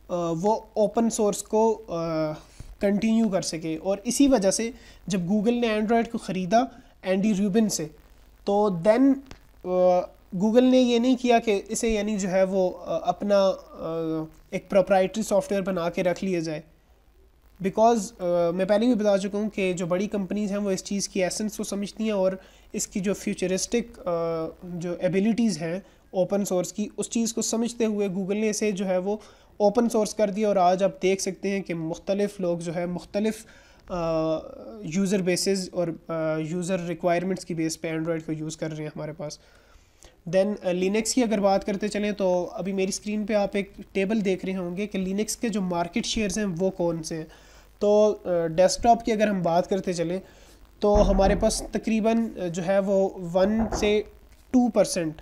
वो ओपन सोर्स को कंटिन्यू कर सके। और इसी वजह से जब गूगल ने एंड्रॉयड को ख़रीदा एंडी रूबिन से, तो देन गूगल ने ये नहीं किया कि इसे यानी जो है वो अपना एक प्रोप्राइटरी सॉफ्टवेयर बना के रख लिया जाए। बिकॉज़ मैं पहले भी बता चुका हूँ कि जो बड़ी कंपनीज़ हैं वो इस चीज़ की एसेंस को समझती हैं और इसकी जो फ्यूचरिस्टिक जो एबिलिटीज़ हैं ओपन सोर्स की, उस चीज़ को समझते हुए गूगल ने इसे जो है वो ओपन सोर्स कर दिया। और आज आप देख सकते हैं कि मुख्तलिफ़ लोग जो है मुख्तलिफ़ यूज़र बेसिस और यूज़र रिक्वायरमेंट्स की बेस पे एंड्रॉयड को यूज़ कर रहे हैं हमारे पास। देन लिनक्स की अगर बात करते चलें तो अभी मेरी स्क्रीन पे आप एक टेबल देख रहे होंगे कि लिनक्स के जो मार्केट शेयर्स हैं वो कौन से हैं। तो डेस्कटॉप की अगर हम बात करते चलें तो हमारे पास तकरीबन जो है वो 1 से 2%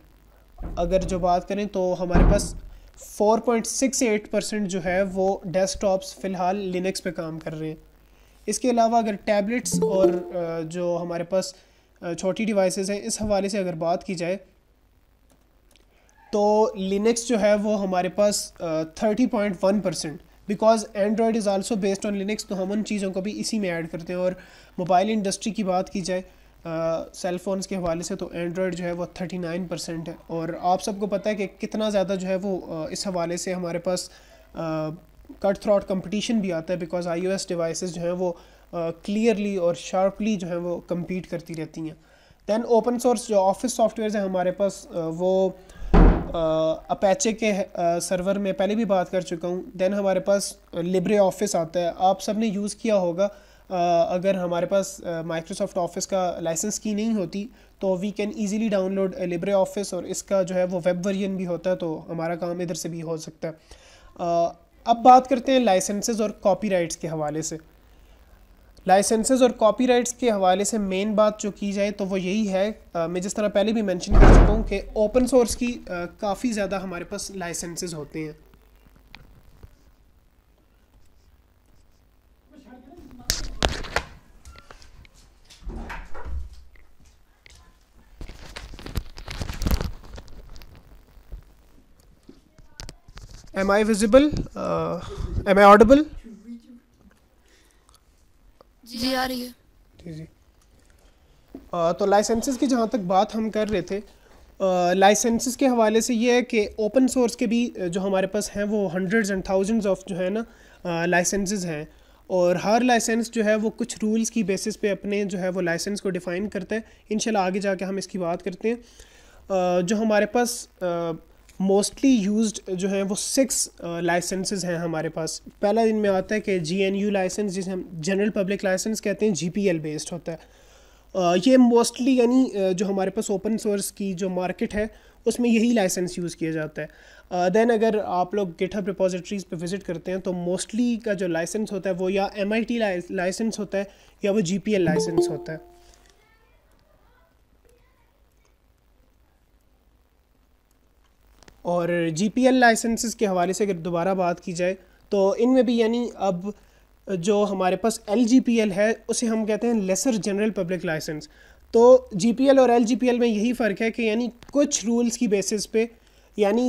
अगर जो बात करें तो हमारे पास 4.68% जो है वो डेस्कटॉप्स फ़िलहाल लिनक्स पे काम कर रहे हैं। इसके अलावा अगर टैबलेट्स और जो हमारे पास छोटी डिवाइसेस हैं इस हवाले से अगर बात की जाए तो लिनक्स जो है वो हमारे पास 30.1%। Because Android is also based on Linux, तो हम उन चीज़ों को भी इसी में ऐड करते हैं। और मोबाइल इंडस्ट्री की बात की जाए सेल फ़ोन्स के हवाले से तो एंड्रॉयड जो है वो 39% है। और आप सबको पता है कि कितना ज़्यादा जो है वो इस हवाले से हमारे पास कट थ्रॉट कंपटीशन भी आता है। बिकॉज iOS डिवाइसेस जो हैं वो क्लियरली और शार्पली जो है वो कम्पीट करती रहती हैं। दैन ओपन सोर्स जो ऑफिस सॉफ्टवेयर हैं हमारे पास वो अपेचे के सर्वर में पहले भी बात कर चुका हूँ। देन हमारे पास लिब्रे ऑफिस आता है, आप सब ने यूज़ किया होगा। अगर हमारे पास माइक्रोसॉफ्ट ऑफिस का लाइसेंस की नहीं होती तो we can easily download LibreOffice और इसका जो है वो वेब वर्जन भी होता है, तो हमारा काम इधर से भी हो सकता है। अब बात करते हैं लाइसेंसेस और कॉपीराइट्स के हवाले से। लाइसेंसेस और कॉपीराइट्स के हवाले से मेन बात जो की जाए तो वो यही है, मैं जिस तरह पहले भी मेंशन कर चुका हूँ कि ओपन सोर्स की काफ़ी ज़्यादा हमारे पास लाइसेंसेस होते हैं। Am I visible? Am I audible? जी आ रही है। जी। तो लाइसेंसेस की जहाँ तक बात हम कर रहे थे, लाइसेंसेस के हवाले से ये है कि ओपन सोर्स के भी जो हमारे पास हैं वो हंड्रेड्स एंड थाउजेंड्स ऑफ जो है ना लाइसेंसेस हैं। और हर लाइसेंस जो है वो कुछ रूल्स की बेसिस पे अपने जो है वो लाइसेंस को डिफ़ाइन करता है। इंशाल्लाह आगे जाके हम इसकी बात करते हैं। जो हमारे पास मोस्टली यूज्ड जो है वो 6 लाइसेंसेस हैं हमारे पास। पहला इनमें आता है कि GNU लाइसेंस, जिसे हम जनरल पब्लिक लाइसेंस कहते हैं, GPL बेस्ड होता है। ये मोस्टली यानी जो हमारे पास ओपन सोर्स की जो मार्केट है उसमें यही लाइसेंस यूज़ किया जाता है। देन अगर आप लोग गिटहब रिपोजिटरीज़ पे विज़िट करते हैं तो मोस्टली का जो लाइसेंस होता है वो या MIT लाइसेंस होता है या वो GPL लाइसेंस होता है। और GPL लाइसेंसेस के हवाले से अगर दोबारा बात की जाए तो इनमें भी यानी अब जो हमारे पास LGPL है उसे हम कहते हैं लेसर जनरल पब्लिक लाइसेंस। तो GPL और LGPL में यही फ़र्क है कि यानी कुछ रूल्स की बेसिस पे यानी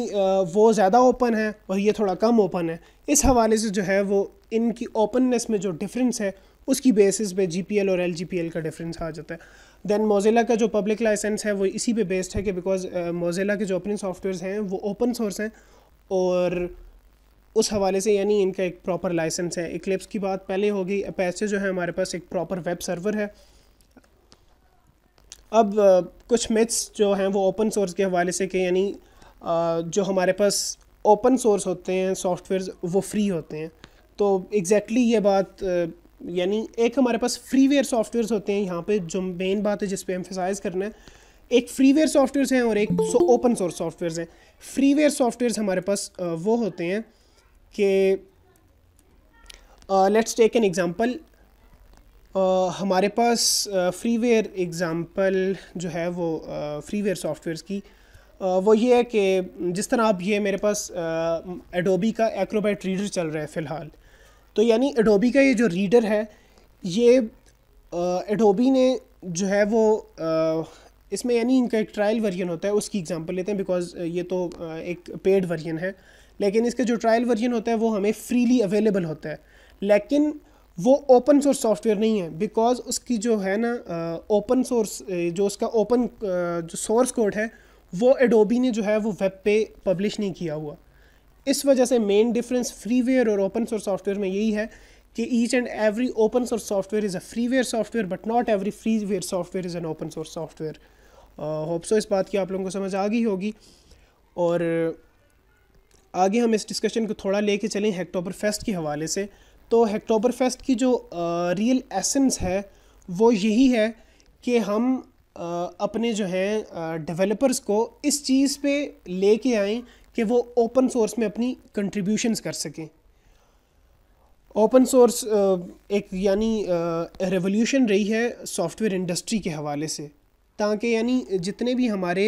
वो ज़्यादा ओपन है और ये थोड़ा कम ओपन है। इस हवाले से जो है वो इनकी ओपननेस में जो डिफरेंस है उसकी बेसिस पे GPL और LGPL का डिफरेंस आ जाता है। देन मोज़िला का जो पब्लिक लाइसेंस है वो इसी पे बेस्ड है कि बिकॉज मोज़िला के जो अपने सॉफ्टवेयर्स हैं वो ओपन सोर्स हैं और उस हवाले से यानी इनका एक प्रॉपर लाइसेंस है। इक्लिप्स की बात पहले हो गई। अपाचे जो है हमारे पास एक प्रॉपर वेब सर्वर है। अब कुछ मिथ्स जो हैं वो ओपन सोर्स के हवाले से कि यानी जो हमारे पास ओपन सोर्स होते हैं सॉफ्टवेयर्स वो फ्री होते हैं। तो एग्जैक्टली ये बात यानी एक हमारे पास फ्रीवेयर सॉफ्टवेयर्स होते हैं, यहाँ पे जो मेन बात है जिस पे एम्फेसाइज करना है, एक फ्रीवेयर सॉफ्टवेयर्स हैं और एक ओपन सोर्स सॉफ्टवेयर्स हैं। फ्रीवेयर सॉफ्टवेयर्स हमारे पास वो होते हैं कि लेट्स टेक एन एग्जांपल। हमारे पास फ्रीवेयर एग्जांपल जो है वो फ्रीवेयर सॉफ्टवेयर्स की वो ये है कि जिस तरह आप ये मेरे पास एडोबी का एक्रोबैट रीडर चल रहा है फ़िलहाल। तो यानी एडोबी का ये जो रीडर है ये एडोबी ने जो है वो इसमें यानी इनका एक ट्रायल वर्जन होता है, उसकी एग्जांपल लेते हैं बिकॉज़ ये तो एक पेड वर्जन है। लेकिन इसका जो ट्रायल वर्जन होता है वो हमें फ्रीली अवेलेबल होता है, लेकिन वो ओपन सोर्स सॉफ्टवेयर नहीं है बिकॉज़ उसकी जो है ना ओपन सोर्स जो उसका ओपन जो सोर्स कोड है वो एडोबी ने जो है वो वेब पे पब्लिश नहीं किया हुआ। इस वजह से मेन डिफरेंस फ्रीवेयर और ओपन सोर्स सॉफ्टवेयर में यही है कि each and every open source software is a freeware software but not every freeware software is an open source software. Hope so इस बात की आप लोगों को समझ आ गई होगी। और आगे हम इस डिस्कशन को थोड़ा लेके चलें हैकटोबर फेस्ट के हवाले से। तो हैकटोबर फेस्ट की जो रियल एसेंस है वो यही है कि हम अपने जो हैं डेवलपर्स को इस चीज़ पे लेके आएँ कि वो ओपन सोर्स में अपनी कंट्रीब्यूशंस कर सकें। ओपन सोर्स एक यानी रेवोल्यूशन रही है सॉफ्टवेयर इंडस्ट्री के हवाले से, ताकि यानी जितने भी हमारे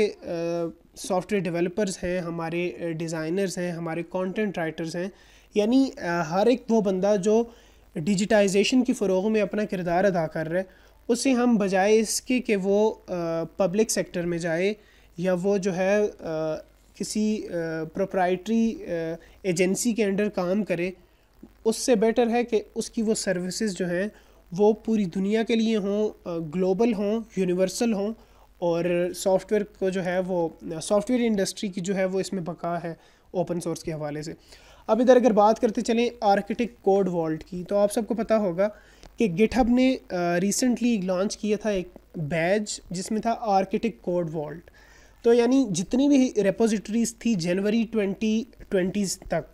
सॉफ्टवेयर डेवलपर्स हैं, हमारे डिज़ाइनर्स हैं, हमारे कंटेंट राइटर्स हैं, यानी हर एक वो बंदा जो डिजिटाइजेशन की फ़रोग़ में अपना किरदार अदा कर रहा है, उसे हम बजाय इसके कि वो पब्लिक सेक्टर में जाए या वो जो है किसी प्रोप्राइटरी एजेंसी के अंडर काम करे, उससे बेटर है कि उसकी वो सर्विसेज जो हैं वो पूरी दुनिया के लिए हों, ग्लोबल हों, यूनिवर्सल हों, और सॉफ्टवेयर को जो है वो सॉफ्टवेयर इंडस्ट्री की जो है वो इसमें बका है ओपन सोर्स के हवाले से। अब इधर अगर बात करते चलें आर्किटेक्ट कोड वॉल्ट की, तो आप सबको पता होगा कि गिटहब ने रिसेंटली लॉन्च किया था एक बैज जिसमें था आर्किटेक्ट कोड वॉल्ट। तो यानी जितनी भी रेपोजिटरीज़ थी जनवरी 2020 तक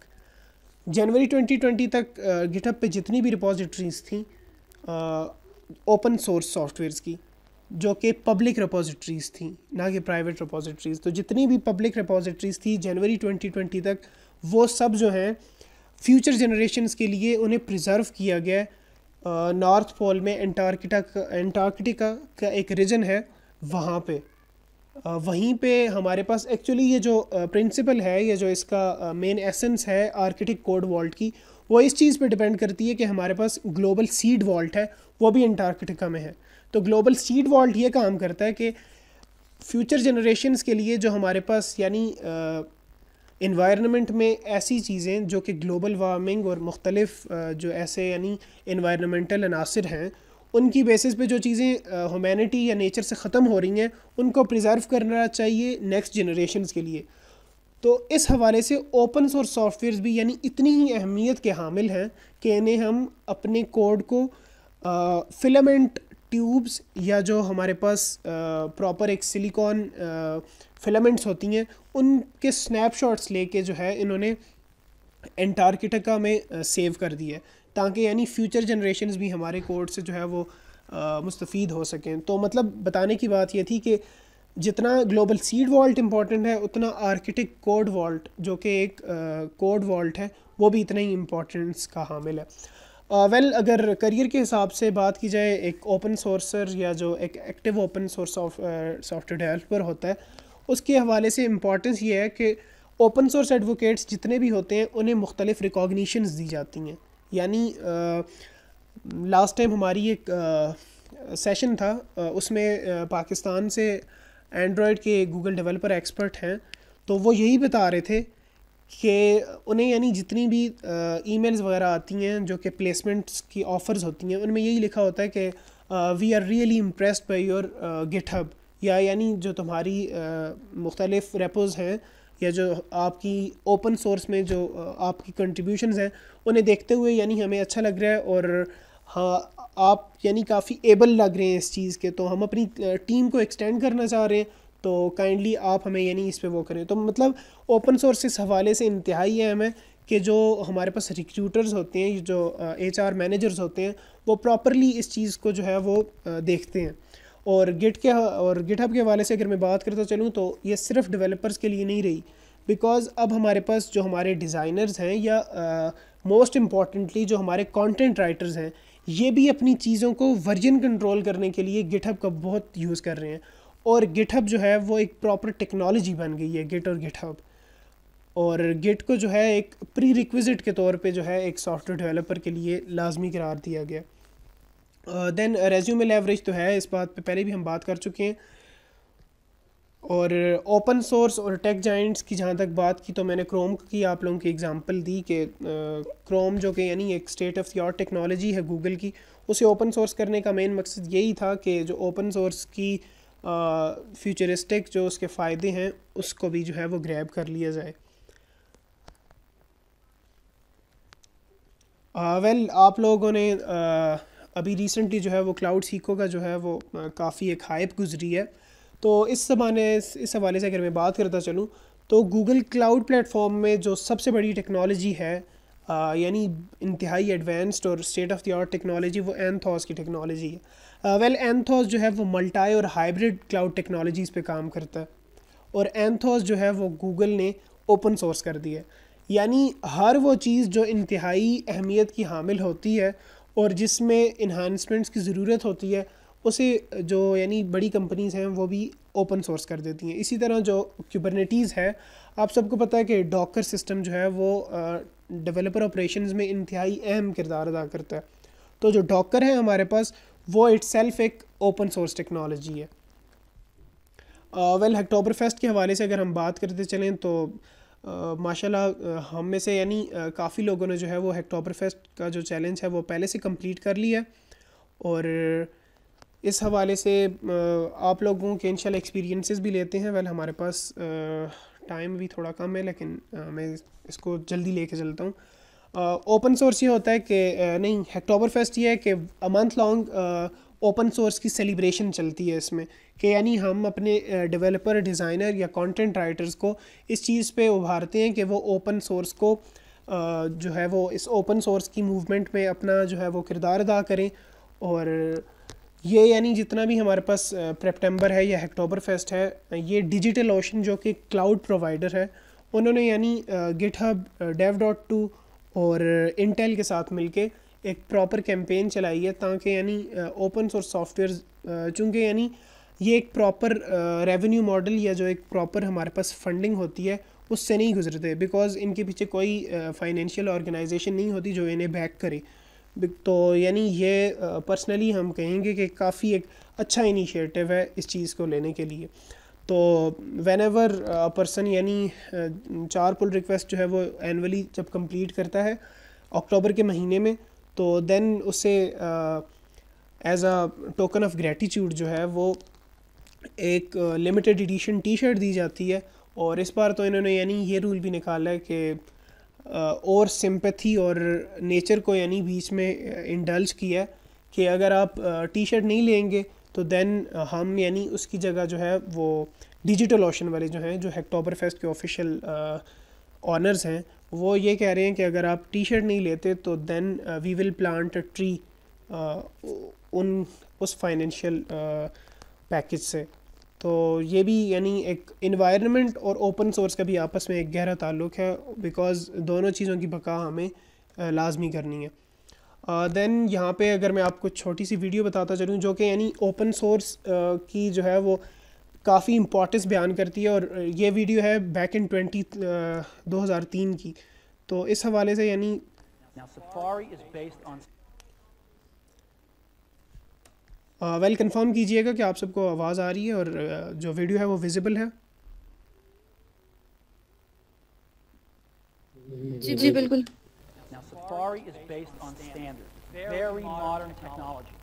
गिटहब पे जितनी भी रिपोजिटरीज़ थी ओपन सोर्स सॉफ्टवेयर्स की, जो कि पब्लिक रिपोजिटरीज़ थी ना कि प्राइवेट रिपोजिटरीज़, तो जितनी भी पब्लिक रिपोजिटरीज़ थी जनवरी 2020 तक वो सब जो हैं फ्यूचर जनरेशन्स के लिए उन्हें प्रिजर्व किया गया। नॉर्थ पोल में एंटार्कटिका का एक रीजन है वहाँ पे, वहीं पे हमारे पास एक्चुअली ये जो प्रिंसिपल है, ये जो इसका मेन एसेंस है आर्किटेक्ट कोड वॉल्ट की, वो इस चीज़ पे डिपेंड करती है कि हमारे पास ग्लोबल सीड वॉल्ट है, वो भी एंटार्कटिका में है। तो ग्लोबल सीड वॉल्ट ये काम करता है कि फ्यूचर जनरेशन्स के लिए जो हमारे पास यानी इन्वायरमेंट में ऐसी चीज़ें जो कि ग्लोबल वार्मिंग और मुख्तलिफ जो ऐसे यानी इन्वायरमेंटल अनासर हैं, उनकी बेसिस पे जो चीज़ें ह्यूमैनिटी या नेचर से ख़त्म हो रही हैं उनको प्रिजर्व करना चाहिए नेक्स्ट जनरेशन्स के लिए। तो इस हवाले से ओपन सोर्स सॉफ्टवेयर्स भी यानी इतनी ही अहमियत के हामिल हैं कि इन्हें हम अपने कोड को फिलामेंट ट्यूब्स या जो हमारे पास प्रॉपर एक सिलिकॉन फिलामेंट्स होती हैं उनके स्नैपशॉट्स लेके जो है इन्होंने एंटार्कटिका में सेव कर दिया है, ताकि यानी फ्यूचर जनरेशन्स भी हमारे कोड से जो है वो मुस्तफ़ीद हो सकें। तो मतलब बताने की बात ये थी कि जितना ग्लोबल सीड वॉल्ट इम्पॉर्टेंट है उतना आर्किटेक्ट कोड वॉल्ट जो कि एक कोड वॉल्ट है वो भी इतना ही इम्पोर्टेंस का हामिल है। अगर करियर के हिसाब से बात की जाए, एक ओपन सोर्सर या जो एक active open source software developer होता है, उसके हवाले से इम्पॉर्टेंस ये है कि ओपन सोर्स एडवोकेट्स जितने भी होते हैं उन्हें मुख्तलिफ रिकॉग्निशंस दी जाती हैं। यानी लास्ट टाइम हमारी एक सेशन था, उसमें पाकिस्तान से एंड्रॉयड के गूगल डेवलपर एक्सपर्ट हैं, तो वो यही बता रहे थे कि उन्हें यानी जितनी भी ईमेल्स वगैरह आती हैं जो कि प्लेसमेंट्स की ऑफ़र्स होती हैं, उनमें यही लिखा होता है कि we are really impressed by your GitHub, या यानी जो तुम्हारी मुख्तलिफ रेपोज़ हैं या जो आपकी ओपन सोर्स में जो आपकी कंट्रीब्यूशंस हैं उन्हें देखते हुए यानी हमें अच्छा लग रहा है, और हाँ आप यानी काफ़ी एबल लग रहे हैं इस चीज़ के, तो हम अपनी टीम को एक्सटेंड करना चाह रहे हैं, तो काइंडली आप हमें यानी इस पे वो करें। तो मतलब ओपन सोर्स इस हवाले से इंतहाई अहम है कि जो हमारे पास रिक्रूटर्स होते हैं, जो HR मैनेजर्स होते हैं, वो प्रॉपरली इस चीज़ को जो है वो देखते हैं। और गिटहब के हवाले से अगर मैं बात करता चलूँ तो ये सिर्फ डेवलपर्स के लिए नहीं रही, बिकॉज़ अब हमारे पास जो हमारे डिज़ाइनर्स हैं या मोस्ट इम्पॉर्टेंटली जो हमारे कंटेंट राइटर्स हैं, ये भी अपनी चीज़ों को वर्जन कंट्रोल करने के लिए गिटहब का बहुत यूज़ कर रहे हैं। और गिटहब जो है वो एक प्रॉपर टेक्नोलॉजी बन गई है, गिट और गिटहब। और गिट को जो है एक प्री रिक्विजिट के तौर पे जो है एक सॉफ्टवेयर डेवलपर के लिए लाजमी करार दिया गया। देन रेज्यूमे लेवरेज तो है, इस बात पे पहले भी हम बात कर चुके हैं। और ओपन सोर्स और टेक जाइंट्स की जहाँ तक बात की तो मैंने क्रोम की आप लोगों की एग्जांपल दी कि क्रोम जो कि यानी एक state of the art technology है गूगल की, उसे ओपन सोर्स करने का मेन मकसद यही था कि जो ओपन सोर्स की फ्यूचरिस्टिक जो उसके फ़ायदे हैं उसको भी जो है वो ग्रैब कर लिया जाए। आप लोगों ने अभी रिसेंटली जो है वो क्लाउड सीको का जो है वो काफ़ी एक हाइप गुजरी है, तो इस हवाले से अगर मैं बात करता चलूँ तो गूगल क्लाउड प्लेटफॉर्म में जो सबसे बड़ी टेक्नोलॉजी है यानी इंतहाई एडवांस्ड और state of the art technology, वो एंथोस की टेक्नोलॉजी है। एंथोस जो है वो मल्टी और हाइब्रिड क्लाउड टेक्नोलॉजीज़ पे काम करता है, और एंथोस जो है वो गूगल ने ओपन सोर्स कर दिया है। यानी हर वो चीज़ जो इंतहाई अहमियत की हामिल होती है और जिसमें इन्हांसमेंट्स की ज़रूरत होती है, उसे जो यानी बड़ी कंपनीज़ हैं वो भी ओपन सोर्स कर देती हैं। इसी तरह जो कुबरनेटीज़ है, आप सबको पता है कि डॉकर सिस्टम जो है वो डेवलपर ऑपरेशंस में इंतहाई अहम किरदार अदा करता है। तो जो डॉकर है हमारे पास, वो इट्सेल्फ एक ओपन सोर्स टेक्नोलॉजी है। अक्टूबर फेस्ट के हवाले से अगर हम बात करते चलें तो माशाल्लाह हम में से यानी काफ़ी लोगों ने जो है वो अक्टूबर फेस्ट का जो चैलेंज है वो पहले से कंप्लीट कर लिया है, और इस हवाले से आप लोगों के इंशाल्लाह एक्सपीरियंसेस भी लेते हैं। हमारे पास टाइम भी थोड़ा कम है, लेकिन मैं इसको जल्दी लेके चलता हूँ। ओपन सोर्स ये होता है कि नहीं, अक्टूबर फेस्ट ये है कि मंथ लॉन्ग ओपन सोर्स की सेलिब्रेशन चलती है इसमें, कि यानी हम अपने डेवलपर, डिज़ाइनर या कंटेंट राइटर्स को इस चीज़ पे उभारते हैं कि वो ओपन सोर्स को जो है वो इस ओपन सोर्स की मूवमेंट में अपना जो है वो किरदार अदा करें। और ये यानी जितना भी हमारे पास प्रेप्टेम्बर है या अक्टूबर फेस्ट है, ये डिजिटल ओशन जो कि क्लाउड प्रोवाइडर है, उन्होंने यानी गिटहब, dev.to और इंटेल के साथ मिलके एक प्रॉपर कैंपेन चलाई है, ताकि यानी ओपन सोर्स सॉफ्टवेयर चूँकि यानी ये एक प्रॉपर रेवेन्यू मॉडल या जो एक प्रॉपर हमारे पास फंडिंग होती है उससे नहीं गुजरते, बिकॉज़ इनके पीछे कोई फाइनेंशियल ऑर्गेनाइजेशन नहीं होती जो इन्हें बैक करे। तो यानी ये पर्सनली हम कहेंगे कि काफ़ी एक अच्छा इनिशिएटिव है इस चीज़ को लेने के लिए। तो व्हेनेवर पर्सन यानी 4 पुल रिक्वेस्ट जो है वो एनुअली जब कंप्लीट करता है अक्टूबर के महीने में, तो देन उसे as a token of gratitude जो है वो एक लिमिटेड एडिशन टी-शर्ट दी जाती है। और इस बार तो इन्होंने यानी ये रूल भी निकाला है कि और सिंपैथी और नेचर को यानी बीच में इंडल्ज किया है कि अगर आप टी-शर्ट नहीं लेंगे तो देन हम यानी उसकी जगह जो है वो डिजिटल ओशन वाले जो हैं, जो अक्टूबर फेस्ट के ऑफिशियल ऑनर्स हैं, वो ये कह रहे हैं कि अगर आप टी-शर्ट नहीं लेते तो then we will plant a tree उस फाइनेंशियल पैकेज से। तो ये भी यानी एक इन्वायरमेंट और ओपन सोर्स का भी आपस में एक गहरा ताल्लुक़ है, बिकॉज़ दोनों चीज़ों की बका हमें लाजमी करनी है। देन यहाँ पे अगर मैं आपको छोटी सी वीडियो बताता चलूँ जो कि यानी ओपन सोर्स की जो है वो काफ़ी इम्पोर्टेंस बयान करती है, और ये वीडियो है बैक इन 2003 की। तो इस हवाले से यानी कंफर्म कीजिएगा कि आप सबको आवाज़ आ रही है और जो वीडियो है वो विजिबल है। जी जी बिल्कुल। Now Safari is based on standards, very modern technology.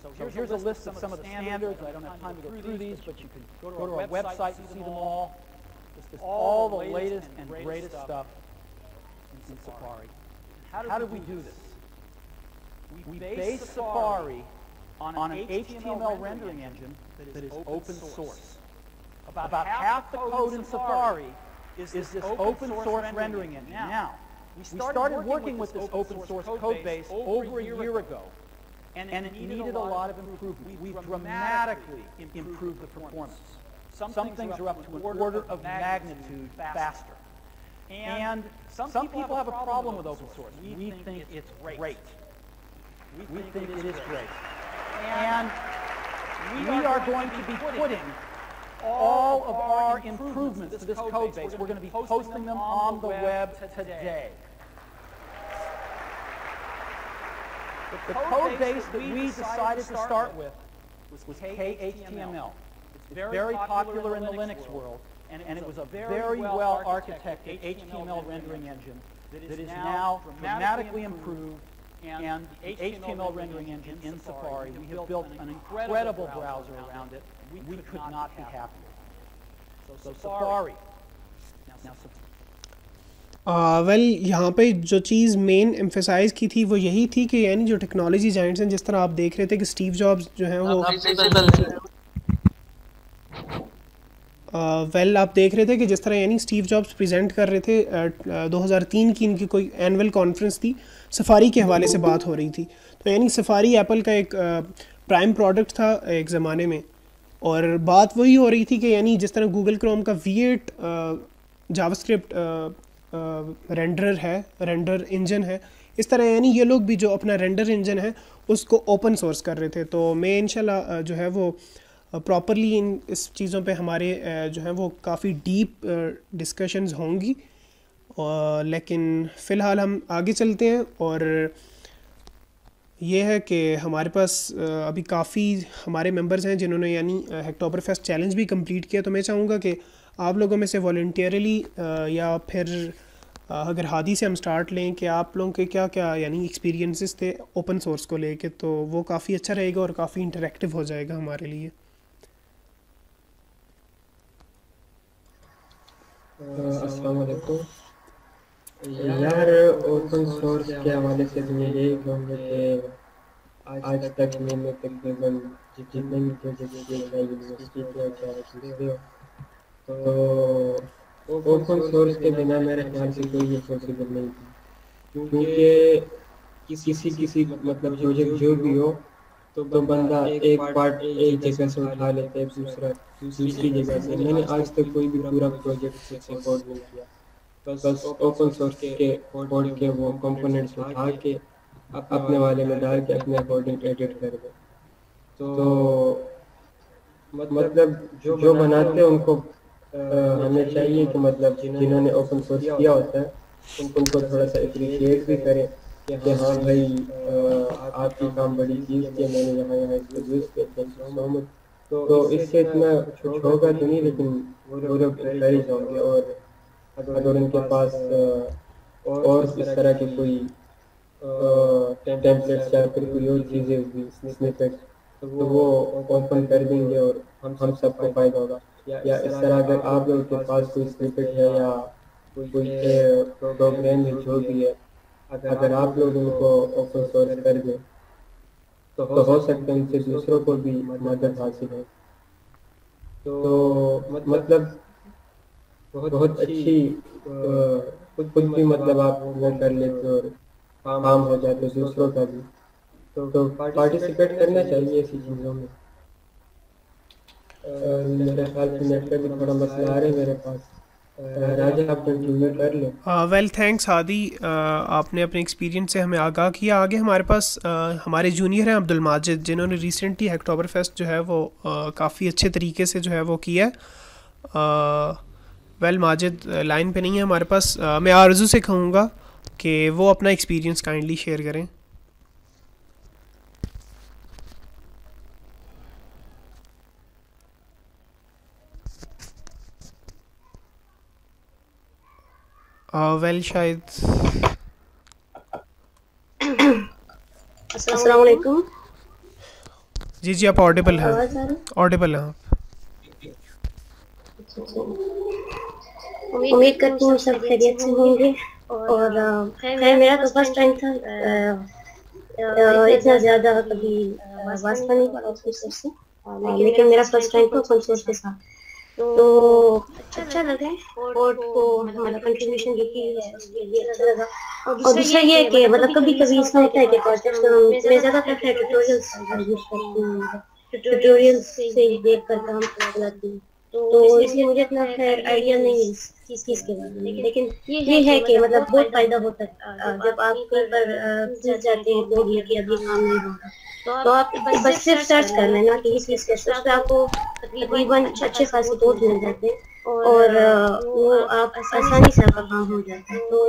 So here's a list of some of the standards. I don't have time to go through these, but you can go to our website and see them all. all the latest and greatest stuff in Safari. How did we do this? We based Safari on an HTML rendering engine that is open source. About half the code in Safari is this open source rendering engine. Now, we started working with this open source code base over a year ago, and it needed a lot of improvement. We've dramatically improved the performance. Some things are up to an order of magnitude faster. And some people have a problem with open source. We think it's great. We think it is great. And we are going to be putting all of our improvements to this code base. We're going to be posting them on the web today. The code base that we decided to start with was KHTML. It's very popular in the Linux world, and it was a very well architected HTML rendering engine that is now dramatically improved. And the HTML rendering engine in Safari, we have built an incredible browser around it. We could not be happier. So Safari. Well यहाँ पे जो चीज़ main emphasise की थी वो यही थी कि यानी जो टेक्नोलॉजी जायंट्स हैं, जिस तरह आप देख रहे थे कि स्टीव जॉब्स जो हैं वो आप देख रहे थे कि जिस तरह यानी स्टीव जॉब्स प्रेजेंट कर रहे थे 2003 की इनकी कोई एनुअल कॉन्फ्रेंस थी, सफारी के हवाले से बात हो रही थी। तो यानी सफारी एप्पल का एक प्राइम प्रोडक्ट था एक ज़माने में, और बात वही हो रही थी कि यानी जिस तरह गूगल क्रोम का V8 जावास्क्रिप्ट रेंडर है, रेंडर इंजन है, इस तरह यानी ये लोग भी जो अपना रेंडर इंजन है उसको ओपन सोर्स कर रहे थे। तो मैं इंशाल्लाह जो है वो प्रॉपरली इस चीज़ों पे हमारे जो है वो काफ़ी डीप डिस्कशंस होंगी, लेकिन फ़िलहाल हम आगे चलते हैं। और ये है कि हमारे पास अभी काफ़ी हमारे मेंबर्स हैं जिन्होंने यानी हैकटॉबर फेस्ट चैलेंज भी कंप्लीट किया। तो मैं चाहूँगा कि आप लोगों में से वॉलंटियरली या फिर अगर हादी से हम स्टार्ट लें कि आप लोगों के क्या क्या यानी एक्सपीरियंसेस थे ओपन सोर्स को लेके, तो वो काफ़ी अच्छा रहेगा और काफ़ी इंटरेक्टिव हो जाएगा हमारे लिए। अस्सलाम वालेकुम यार, ओपन सोर्स के हवाले से तो मैं यही कहूँगा कि आज तक मैंने तकरीबन जितने भी प्रोजेक्ट किए हैं यूनिवर्सिटी के चाहे तो ओपन सोर्स के बिना मेरे ख्याल से कोई ये पॉसिबल नहीं थी, क्योंकि किसी मतलब प्रोजेक्ट जो भी हो तो बंदा एक पार्ट एक जगह से उठा लेता है, दूसरा दूसरी जगह से। मैंने आज तक कोई भी पूरा प्रोजेक्ट से सपोर्ट नहीं किया, बस ओपन सोर्स के कोड के वो कंपोनेंट्स उठा के अपने वाले में डाल के अपने अकॉर्डिंग एडिट कर दे। तो मतलब जो बनाते हैं उनको हमें चाहिए कि मतलब जिन्होंने ओपन सोर्स किया होता है उनको थोड़ा सा अप्रिशिएट भी करें कि हाँ भाई आपकी काम बड़ी चीज़ थी, मैंने यहाँ इसको यूज़ किया। तो इससे इतना कुछ होगा तो नहीं, लेकिन वो लोग एनकरेज होंगे। और अगर उनके पास और इस तरह की कोई टेम्पलेट्स या फिर कोई और चीज़ें होगी स्निपेट, तो वो ओपन कर देंगे और हम सबको फायदा होगा। या इस तरह अगर आप लोगों के पास कोई स्निपेट है या कोई प्रोग्राम है जो भी है, अगर आप लोग उनको ओपन सोर्स कर दें तो हो सकता है उनसे दूसरों को भी मदद हासिल है। तो मतलब बहुत अच्छी खुद भी मतलब आप वो कर लेते और काम हो जाते दूसरों का भी। तो पार्टिसिपेट करना चाहिए ऐसी चीज़ों में। मेरे ख्याल से नेट का भी थोड़ा मसला आ रहा है मेरे पास। राजा आप कंटिन्यू कर लें। वेल थैंक्स हादी, आपने अपने एक्सपीरियंस से हमें आगाह किया। आगे हमारे पास हमारे जूनियर हैं अब्दुल माजिद, जिन्होंने रिसेंटली हैकटॉबर फेस्ट जो है वो काफ़ी अच्छे तरीके से जो है वो किया है। वेल माजिद लाइन पे नहीं है हमारे पास। मैं आरज़ू से कहूँगा कि वो अपना एक्सपीरियंस काइंडली शेयर करें। वेल शायद अस्सलाम वालेकुम। जी आप ऑडिबल हैं, ऑडिबल हैं आप। उम्मीद करती हूँ सब खैरियत से होंगे। और खैर मेरा तो फर्स्ट टाइम था, इतना ज़्यादा कभी वास्ता नहीं पड़ा ओपन सोर्स से, लेकिन मेरा फर्स्ट टाइम था ओपन सोर्स के साथ, तो अच्छा लगा। कोड को मतलब कंट्रीब्यूशन देखी है उसके लिए अच्छा लगा। और दूसरा ये है कि मतलब कभी कभी ऐसा होता है कि प्रोजेक्ट्स में ज़्यादातर ट्यूटोरियल्स यूज करती हूँ, ट्यूटोरियल्स से ही देख कर काम चलाती हूँ, तो इसलिए मुझे इतना खैर आइडिया नहीं है इस चीज़ के बारे में। लेकिन ये है कि मतलब बहुत फ़ायदा होता है जब आप कहीं पर फंस जाते हैं कोड लेके अब ये काम नहीं हो रहा, तो आप बस सिर्फ सर्च करना है ना कि ये चीज़ कैसे, उससे आपको तकरीबन अच्छे खासे कोड मिल जाते हैं और वो आप आसानी से आपका काम हो जाता है। तो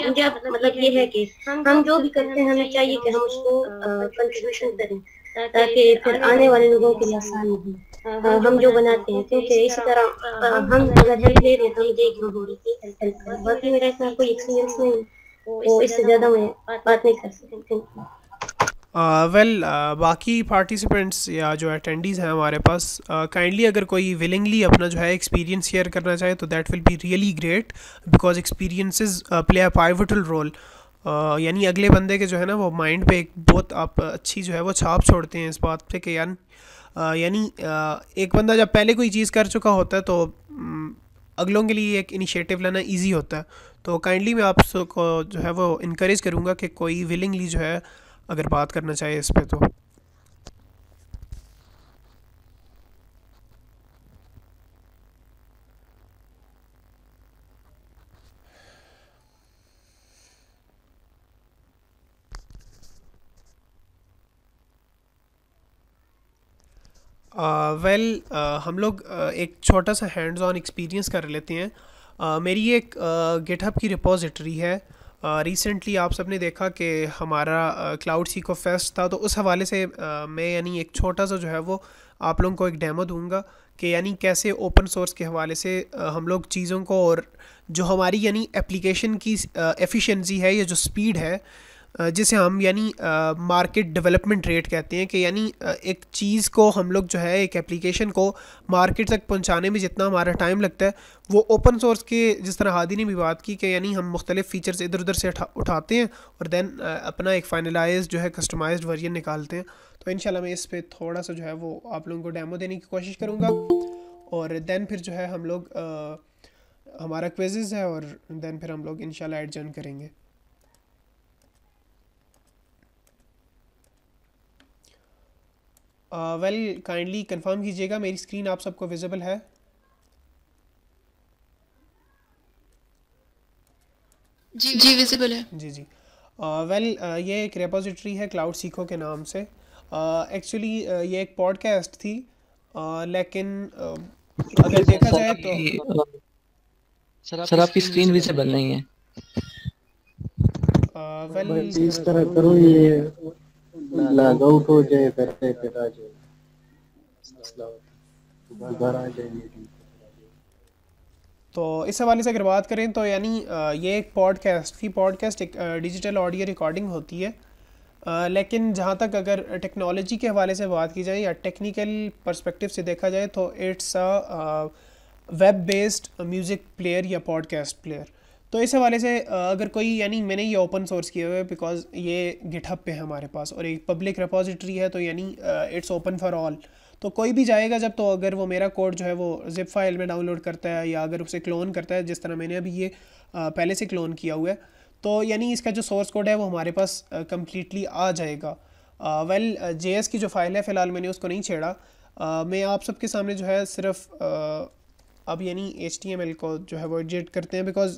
मुझे अब मतलब ये है कि हम जो भी करते हैं हमें चाहिए कि हम उसको कंट्रीब्यूशन करें ताकि फिर आने वाले लोगों के लिए आसान हो हम जो बनाते हैं, क्योंकि इसी तरह हम अगर हेल्प ले रहे हैं तो हम देख हो रही थी हेल्प करें। बाकी मेरा इतना कोई एक्सपीरियंस नहीं है, तो इससे ज़्यादा मैं बात नहीं कर सकती। Thank you. वेल बाकी पार्टिसिपेंट्स या जो अटेंडीज़ हैं हमारे पास, काइंडली अगर कोई विलिंगली अपना जो है एक्सपीरियंस शेयर करना चाहे तो that will be really great, because experiences play a pivotal role. यानी अगले बंदे के जो है ना वो माइंड पे एक बहुत आप अच्छी जो है वो छाप छोड़ते हैं इस बात पे कि यानी एक बंदा जब पहले कोई चीज़ कर चुका होता है तो अगलों के लिए एक इनिशिएटिव लेना इजी होता है। तो काइंडली मैं आप सबको जो है वो इनक्रेज करूँगा कि कोई विलिंगली जो है अगर बात करना चाहिए इस पे तो। वेल हम लोग एक छोटा सा हैंड्स ऑन एक्सपीरियंस कर लेते हैं। मेरी एक गिटहब की रिपोजिटरी है। रिसेंटली आप सबने देखा कि हमारा क्लाउड सीको फेस्ट था, तो उस हवाले से मैं यानी एक छोटा सा जो है वो आप लोगों को एक डेमो दूंगा कि यानी कैसे ओपन सोर्स के हवाले से हम लोग चीज़ों को और जो हमारी यानी एप्लीकेशन की एफिशिएंसी है या जो स्पीड है जिसे हम यानी मार्केट डेवलपमेंट रेट कहते हैं कि यानी एक चीज़ को हम लोग जो है एक एप्लीकेशन को मार्केट तक पहुंचाने में जितना हमारा टाइम लगता है वो ओपन सोर्स के, जिस तरह हादी ने भी बात की कि यानी हम मुख्तलिफ़ फ़ीचर्स इधर उधर से उठाते हैं और देन अपना एक फाइनलाइज जो है कस्टमाइज्ड वर्जन निकालते हैं। तो इंशाल्लाह मैं इस पर थोड़ा सा जो है वो आप लोगों को डेमो देने की कोशिश करूँगा और देन फिर जो है हम लोग हमारा क्विज़ है और देन फिर हम लोग इंशाल्लाह एडजर्न करेंगे। वेल काइंडली कंफर्म कीजिएगा मेरी स्क्रीन आप सबको विजिबल है? जी विजिबल है। जी जी। वेल ये एक रेपोजिटरी है क्लाउड सीखो के नाम से। एक्चुअली ये एक पॉडकास्ट थी, लेकिन अगर देखा जाए तो सर आपकी स्क्रीन विजिबल नहीं है। वेल इस तरह करो ये लॉग आउट हो जाए फिर आ जाए दोबारा आ जाए मीटिंग। तो इस हवाले से अगर बात करें तो यानी ये एक पॉडकास्ट थी। पॉडकास्ट एक डिजिटल ऑडियो रिकॉर्डिंग होती है, लेकिन जहाँ तक अगर टेक्नोलॉजी के हवाले से बात की जाए या टेक्निकल पर्सपेक्टिव से देखा जाए तो it's a web based music player या पॉडकास्ट प्लेयर। तो इस हवाले से अगर कोई यानी मैंने ये ओपन सोर्स किया हुआ है बिकॉज ये गिटहब पे है हमारे पास और एक पब्लिक रिपोजिटरी है, तो यानी इट्स ओपन फॉर ऑल। तो कोई भी जाएगा जब तो अगर वो मेरा कोड जो है वो जिप फाइल में डाउनलोड करता है या अगर उसे क्लोन करता है, जिस तरह मैंने अभी ये पहले से क्लोन किया हुआ है, तो यानी इसका जो सोर्स कोड है वो हमारे पास कम्प्लीटली आ जाएगा। वेल JS की जो फ़ाइल है फ़िलहाल मैंने उसको नहीं छेड़ा। मैं आप सबके सामने जो है सिर्फ अब यानी HTML को जो है वो एडिट करते हैं बिकॉज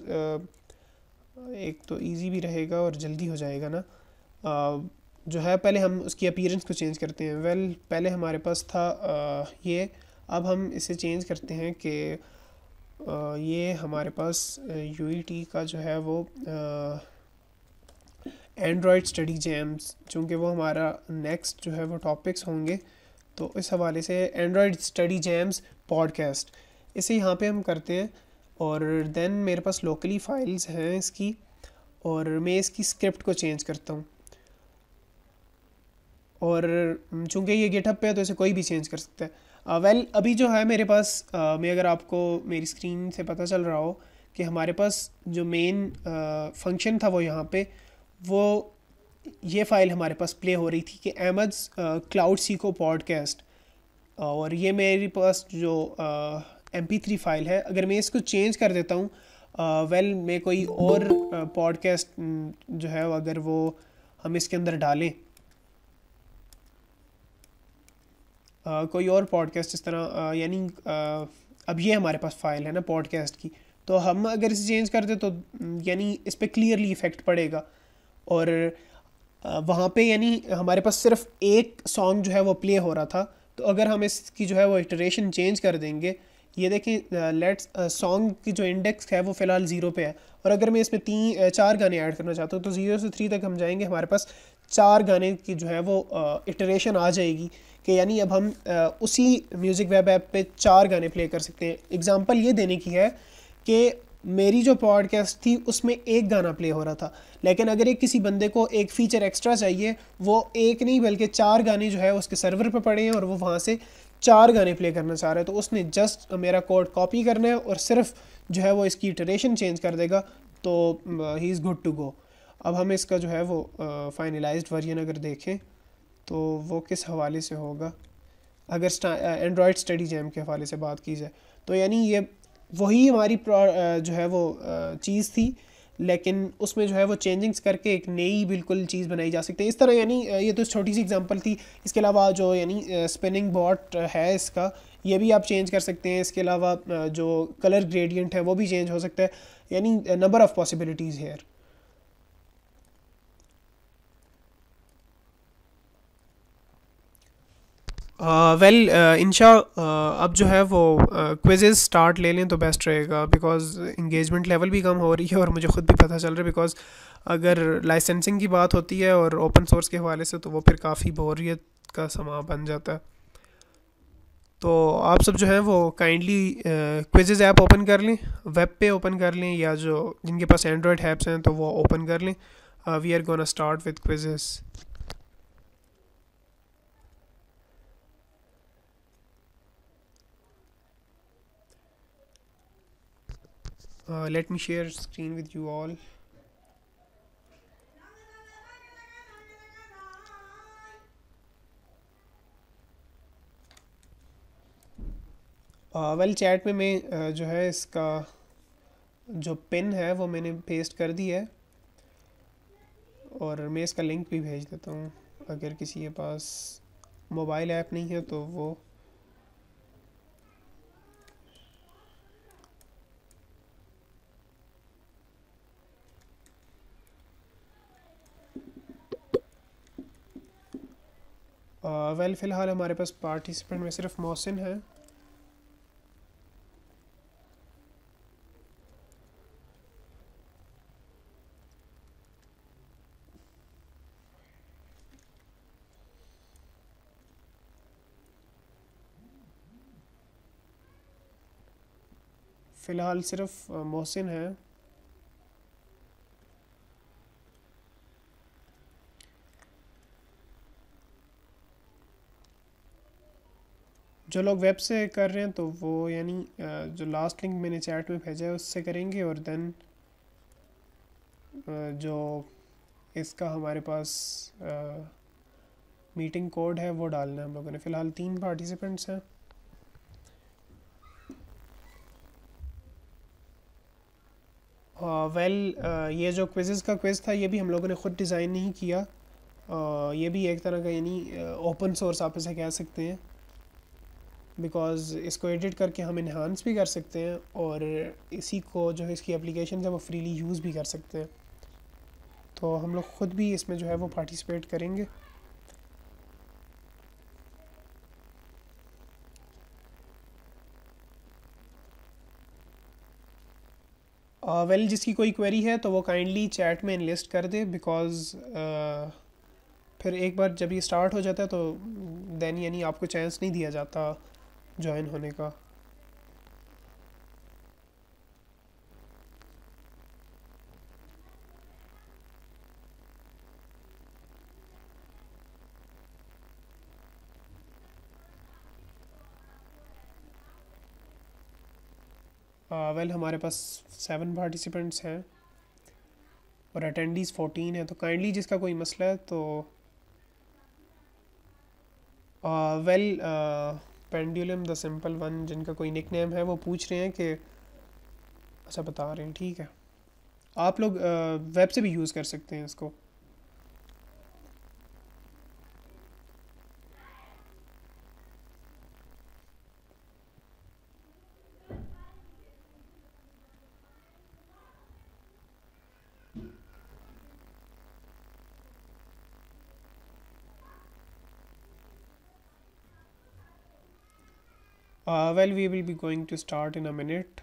एक तो इजी भी रहेगा और जल्दी हो जाएगा ना। जो है पहले हम उसकी अपीयरेंस को चेंज करते हैं। वेल पहले हमारे पास था ये, अब हम इसे चेंज करते हैं कि ये हमारे पास UET का जो है वो एंड्रॉयड स्टडी जैम्स, चूँकि वो हमारा नेक्स्ट जो है वो टॉपिक्स होंगे, तो इस हवाले से एंड्रॉयड स्टडी जैम्स पॉडकास्ट इसे यहाँ पे हम करते हैं। और देन मेरे पास लोकली फाइल्स हैं इसकी और मैं इसकी स्क्रिप्ट को चेंज करता हूँ और चूँकि ये गिटहब पे है तो इसे कोई भी चेंज कर सकता है। वेल अभी जो है मेरे पास मैं अगर आपको मेरी स्क्रीन से पता चल रहा हो कि हमारे पास जो मेन फंक्शन था वो यहाँ पे वो ये फ़ाइल हमारे पास प्ले हो रही थी कि अहमद क्लाउड सीको पॉडकास्ट, और ये मेरे पास जो MP3 फ़ाइल है, अगर मैं इसको चेंज कर देता हूँ, वेल मैं कोई और पॉडकास्ट जो है अगर वो हम इसके अंदर डालें, कोई और पॉडकास्ट इस तरह यानी अब ये हमारे पास फ़ाइल है ना पॉडकास्ट की, तो हम अगर इसे चेंज कर दें तो यानी इस पर क्लियरली इफ़ेक्ट पड़ेगा। और वहाँ पे यानी हमारे पास सिर्फ एक सॉन्ग जो है वो प्ले हो रहा था, तो अगर हम इसकी जो है वो इटरेशन चेंज कर देंगे, ये देखें लेट्स सॉन्ग की जो इंडेक्स है वो फ़िलहाल 0 पे है, और अगर मैं इसमें 4 गाने ऐड करना चाहता हूँ तो 0 से 3 तक हम जाएंगे, हमारे पास 4 गाने की जो है वो इटरेशन आ जाएगी कि यानी अब हम उसी म्यूज़िक वेब ऐप पे 4 गाने प्ले कर सकते हैं। एग्ज़ाम्पल ये देने की है कि मेरी जो पॉडकास्ट थी उसमें एक गाना प्ले हो रहा था, लेकिन अगर एक किसी बंदे को एक फ़ीचर एक्स्ट्रा चाहिए, वो एक नहीं बल्कि 4 गाने जो है उसके सर्वर पे पड़े हैं और वो वहाँ से 4 गाने प्ले करना चाह रहा है, तो उसने जस्ट मेरा कोड कॉपी करना है और सिर्फ जो है वो इसकी इटरेशन चेंज कर देगा, तो he is good to go. अब हम इसका जो है वो फाइनलाइज्ड वर्जन अगर देखें तो वो किस हवाले से होगा, अगर एंड्रॉयड स्टडी जैम के हवाले से बात की जाए, तो यानी ये वही हमारी जो है वो चीज़ थी, लेकिन उसमें जो है वो चेंजिंग्स करके एक नई बिल्कुल चीज़ बनाई जा सकती है इस तरह। यानी ये तो छोटी सी एग्जांपल थी, इसके अलावा जो यानी स्पिनिंग बॉट है इसका, ये भी आप चेंज कर सकते हैं। इसके अलावा जो कलर ग्रेडियंट है वो भी चेंज हो सकता है, यानी number of possibilities here. Well अब जो है वो क्विज़ेस स्टार्ट ले लें तो बेस्ट रहेगा, बिकॉज़ इंगेजमेंट लेवल भी कम हो रही है और मुझे ख़ुद भी पता चल रहा है, बिकॉज़ अगर लाइसेंसिंग की बात होती है और ओपन सोर्स के हवाले से तो वो फिर काफ़ी बोरियत का समा बन जाता है। तो आप सब जो है वो काइंडली क्विज़ेस ऐप ओपन कर लें, वेब पे ओपन कर लें, या जो जिनके पास एंड्रॉयड ऐप्स हैं तो वो ओपन कर लें। We are gonna start with quizzes. Let me share screen with you all. Well chat में मैं जो है इसका जो पिन है वो मैंने पेस्ट कर दी है, और मैं इसका लिंक भी भेज देता हूँ। अगर किसी के पास मोबाइल ऐप नहीं है तो वो वेल फ़िलहाल हमारे पास पार्टिसिपेंट में सिर्फ मोहसिन है। फ़िलहाल सिर्फ मोहसिन है। जो लोग वेब से कर रहे हैं तो वो यानी जो लास्ट लिंक मैंने चैट में भेजा है उससे करेंगे, और देन जो इसका हमारे पास मीटिंग कोड है वो डालना है हम लोगों ने। फ़िलहाल 3 पार्टिसिपेंट्स हैं। वेल ये जो क्विज़ेस का क्विज़ था ये भी हम लोगों ने ख़ुद डिज़ाइन नहीं किया, ये भी एक तरह का यानी ओपन सोर्स आप इसे कह सकते हैं, बिकॉज़ इसको एडिट करके हम इन्हांस भी कर सकते हैं और इसी को जो है इसकी एप्लीकेशन है वो फ्रीली यूज़ भी कर सकते हैं। तो हम लोग ख़ुद भी इसमें जो है वो पार्टिसिपेट करेंगे। वेल जिसकी कोई क्वेरी है तो वो काइंडली चैट में इनलिस्ट कर दे, बिकॉज़ फिर एक बार जब ये स्टार्ट हो जाता है तो देन यानी आपको चांस नहीं दिया जाता ज्वाइन होने का। वेल हमारे पास 7 पार्टिसिपेंट्स हैं और अटेंडीज़ 14 है, तो काइंडली जिसका कोई मसला है तो well pendulum the simple one जिनका कोई निक नेम है वो पूछ रहे हैं कि अच्छा बता रहे हैं, ठीक है। आप लोग वेब से भी यूज़ कर सकते हैं इसको। Well, we will be going to start in a minute.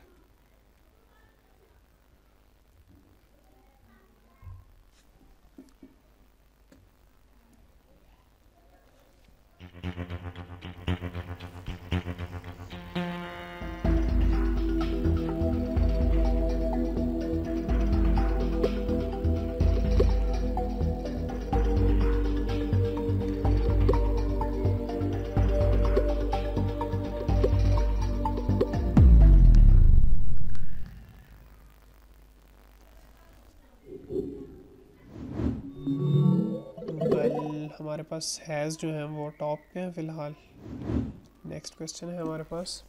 हमारे पास हैज़ जो है वो टॉप पे हैं फ़िलहाल। नेक्स्ट क्वेश्चन है हमारे पास।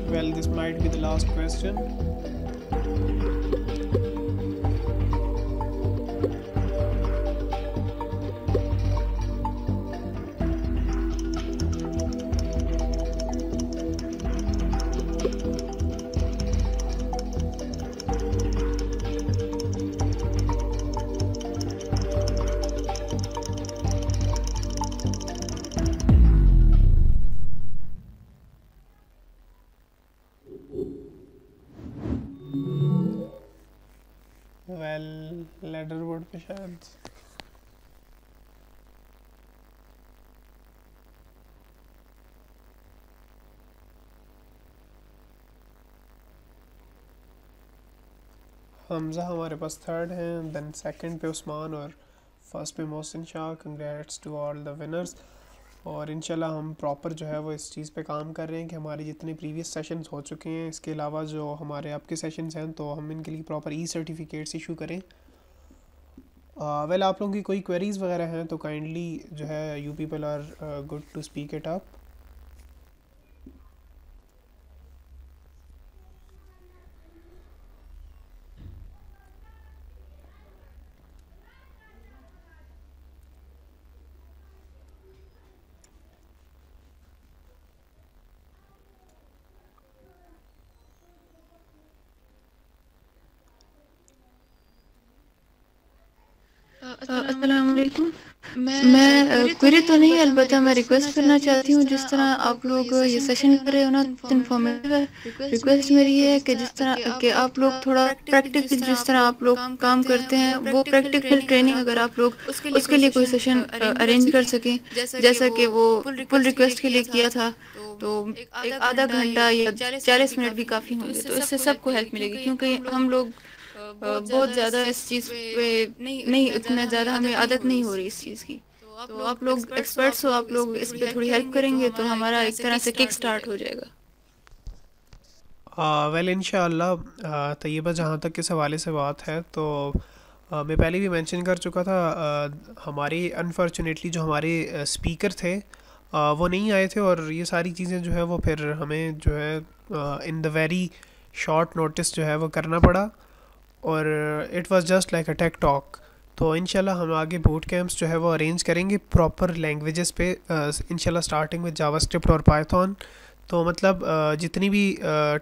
Well, this might be the last question. Well, लेडरवुड पे शायद हमज़ा हमारे पास थर्ड हैं, देन सेकंड पे उस्मान और फर्स्ट पे Mohsin Shah. Congrats to all the winners. और इंशाल्लाह हम प्रॉपर जो है वो इस चीज़ पे काम कर रहे हैं कि हमारे जितने प्रीवियस सेशंस हो चुके हैं, इसके अलावा जो हमारे आपके सेशंस हैं, तो हम इनके लिए प्रॉपर ई सर्टिफिकेट्स इशू करें। वेल, आप लोगों की कोई क्वेरीज़ वगैरह हैं तो काइंडली जो है you people are good to speak it up. अस्सलाम वालेकुम। मैं क्वेरी तो नहीं, अलबत्ता मैं रिक्वेस्ट करना चाहती हूँ, जिस तरह आप लोग ये सेशन कर रहे हो ना, इन्फॉर्मेटिव है। रिक्वेस्ट मेरी ये है कि जिस तरह कि आप लोग थोड़ा प्रैक्टिकल, जिस तरह आप लोग काम करते हैं वो प्रैक्टिकल ट्रेनिंग अगर आप लोग उसके लिए कोई सेशन अरेंज कर सकें, जैसा कि वो पुल रिक्वेस्ट के लिए किया था, तो एक आधा घंटा या 40 मिनट भी काफ़ी होंगे, तो इससे सबको हेल्प मिलेगी। क्योंकि हम लोग बहुत ज़्यादा इस चीज़ पे नहीं इतना ज़्यादा हमें आदत नहीं हो रही इस चीज़ की। तो आप लोग एक्सपर्ट्स हो, आप लोग इस पे थोड़ी हेल्प करेंगे तो हमारा एक तरह से किक स्टार्ट हो जाएगा। वेल, इंशाअल्लाह तैयबा, जहाँ तक इस हवाले से बात है तो मैं पहले भी मेंशन कर चुका था, हमारे अनफॉर्चुनेटली जो हमारे स्पीकर थे वो नहीं आए थे, और ये सारी चीज़ें जो है वो फिर हमें जो है in the very short notice जो है वो करना पड़ा, और it was just like a tech talk. तो इंशाल्लाह हम आगे बूट कैंप्स जो है वो अरेंज करेंगे प्रॉपर लैंग्वेजेस पे, इंशाल्लाह स्टार्टिंग विद जावास्क्रिप्ट और पाइथन। तो मतलब जितनी भी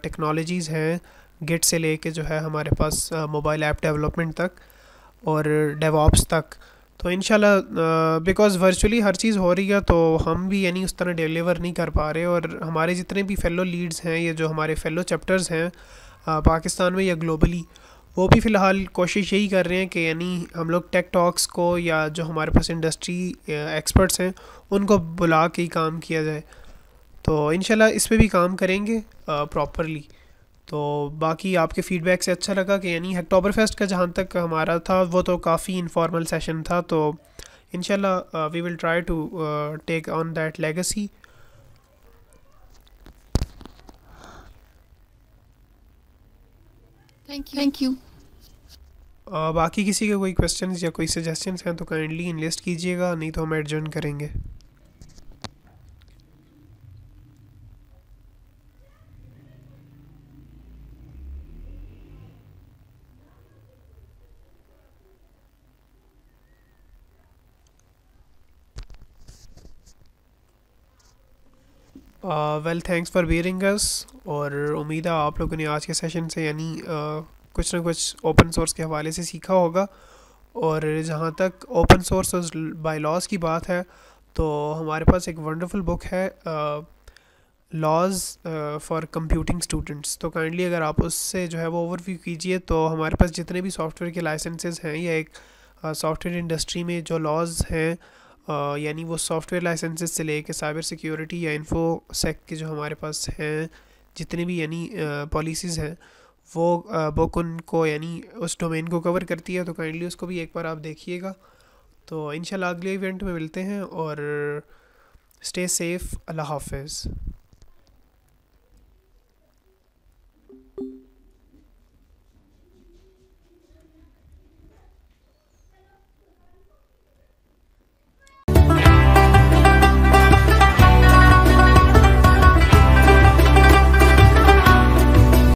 टेक्नोलॉजीज़ हैं गिट से लेके जो है हमारे पास मोबाइल ऐप डेवलपमेंट तक और डेवऑप्स तक, तो इंशाल्लाह बिकॉज़ वर्चुअली हर चीज़ हो रही है तो हम भी यानी उस तरह डिलीवर नहीं कर पा रहे, और हमारे जितने भी फेलो लीड्स हैं, ये जो हमारे फेलो चैप्टर्स हैं पाकिस्तान में या ग्लोबली, वो भी फ़िलहाल कोशिश यही कर रहे हैं कि यानी हम लोग टेक टॉक्स को या जो हमारे पास इंडस्ट्री एक्सपर्ट्स हैं उनको बुला के ही काम किया जाए। तो इंशाल्लाह इस पे भी काम करेंगे प्रॉपरली। तो बाकी आपके फ़ीडबैक से अच्छा लगा कि यानी अक्टूबर फेस्ट का जहाँ तक हमारा था वो तो काफ़ी इनफॉर्मल सेशन था, तो इंशाल्लाह we will try to take on that legacy. Thank you. बाकी किसी के कोई क्वेश्चंस या कोई सजेशंस हैं तो काइंडली इनलिस्ट कीजिएगा, नहीं तो हम एडजर्न करेंगे। वेल थैंक्स फॉर बियरिंग अस, और उम्मीद है आप लोगों ने आज के सेशन से यानी कुछ ना कुछ ओपन सोर्स के हवाले से सीखा होगा। और जहाँ तक ओपन सोर्स और बाय लॉज की बात है तो हमारे पास एक वंडरफुल बुक है लॉज फॉर कंप्यूटिंग स्टूडेंट्स। तो काइंडली अगर आप उससे जो है वो ओवरव्यू कीजिए तो हमारे पास जितने भी सॉफ्टवेयर के लाइसेंसेस हैं या एक सॉफ्टवेयर इंडस्ट्री में जो लॉज हैं यानी वो सॉफ्टवेयर लाइसेंसेस से लेके साइबर सिक्योरिटी या इन्फो सेक के जो हमारे पास हैं जितने भी यानी पॉलिसीज़ हैं वो बुक उनको यानी उस डोमेन को कवर करती है। तो काइंडली उसको भी एक बार आप देखिएगा। तो इंशाल्लाह अगले इवेंट में मिलते हैं, और स्टे सेफ। अल्लाह हाफिज़।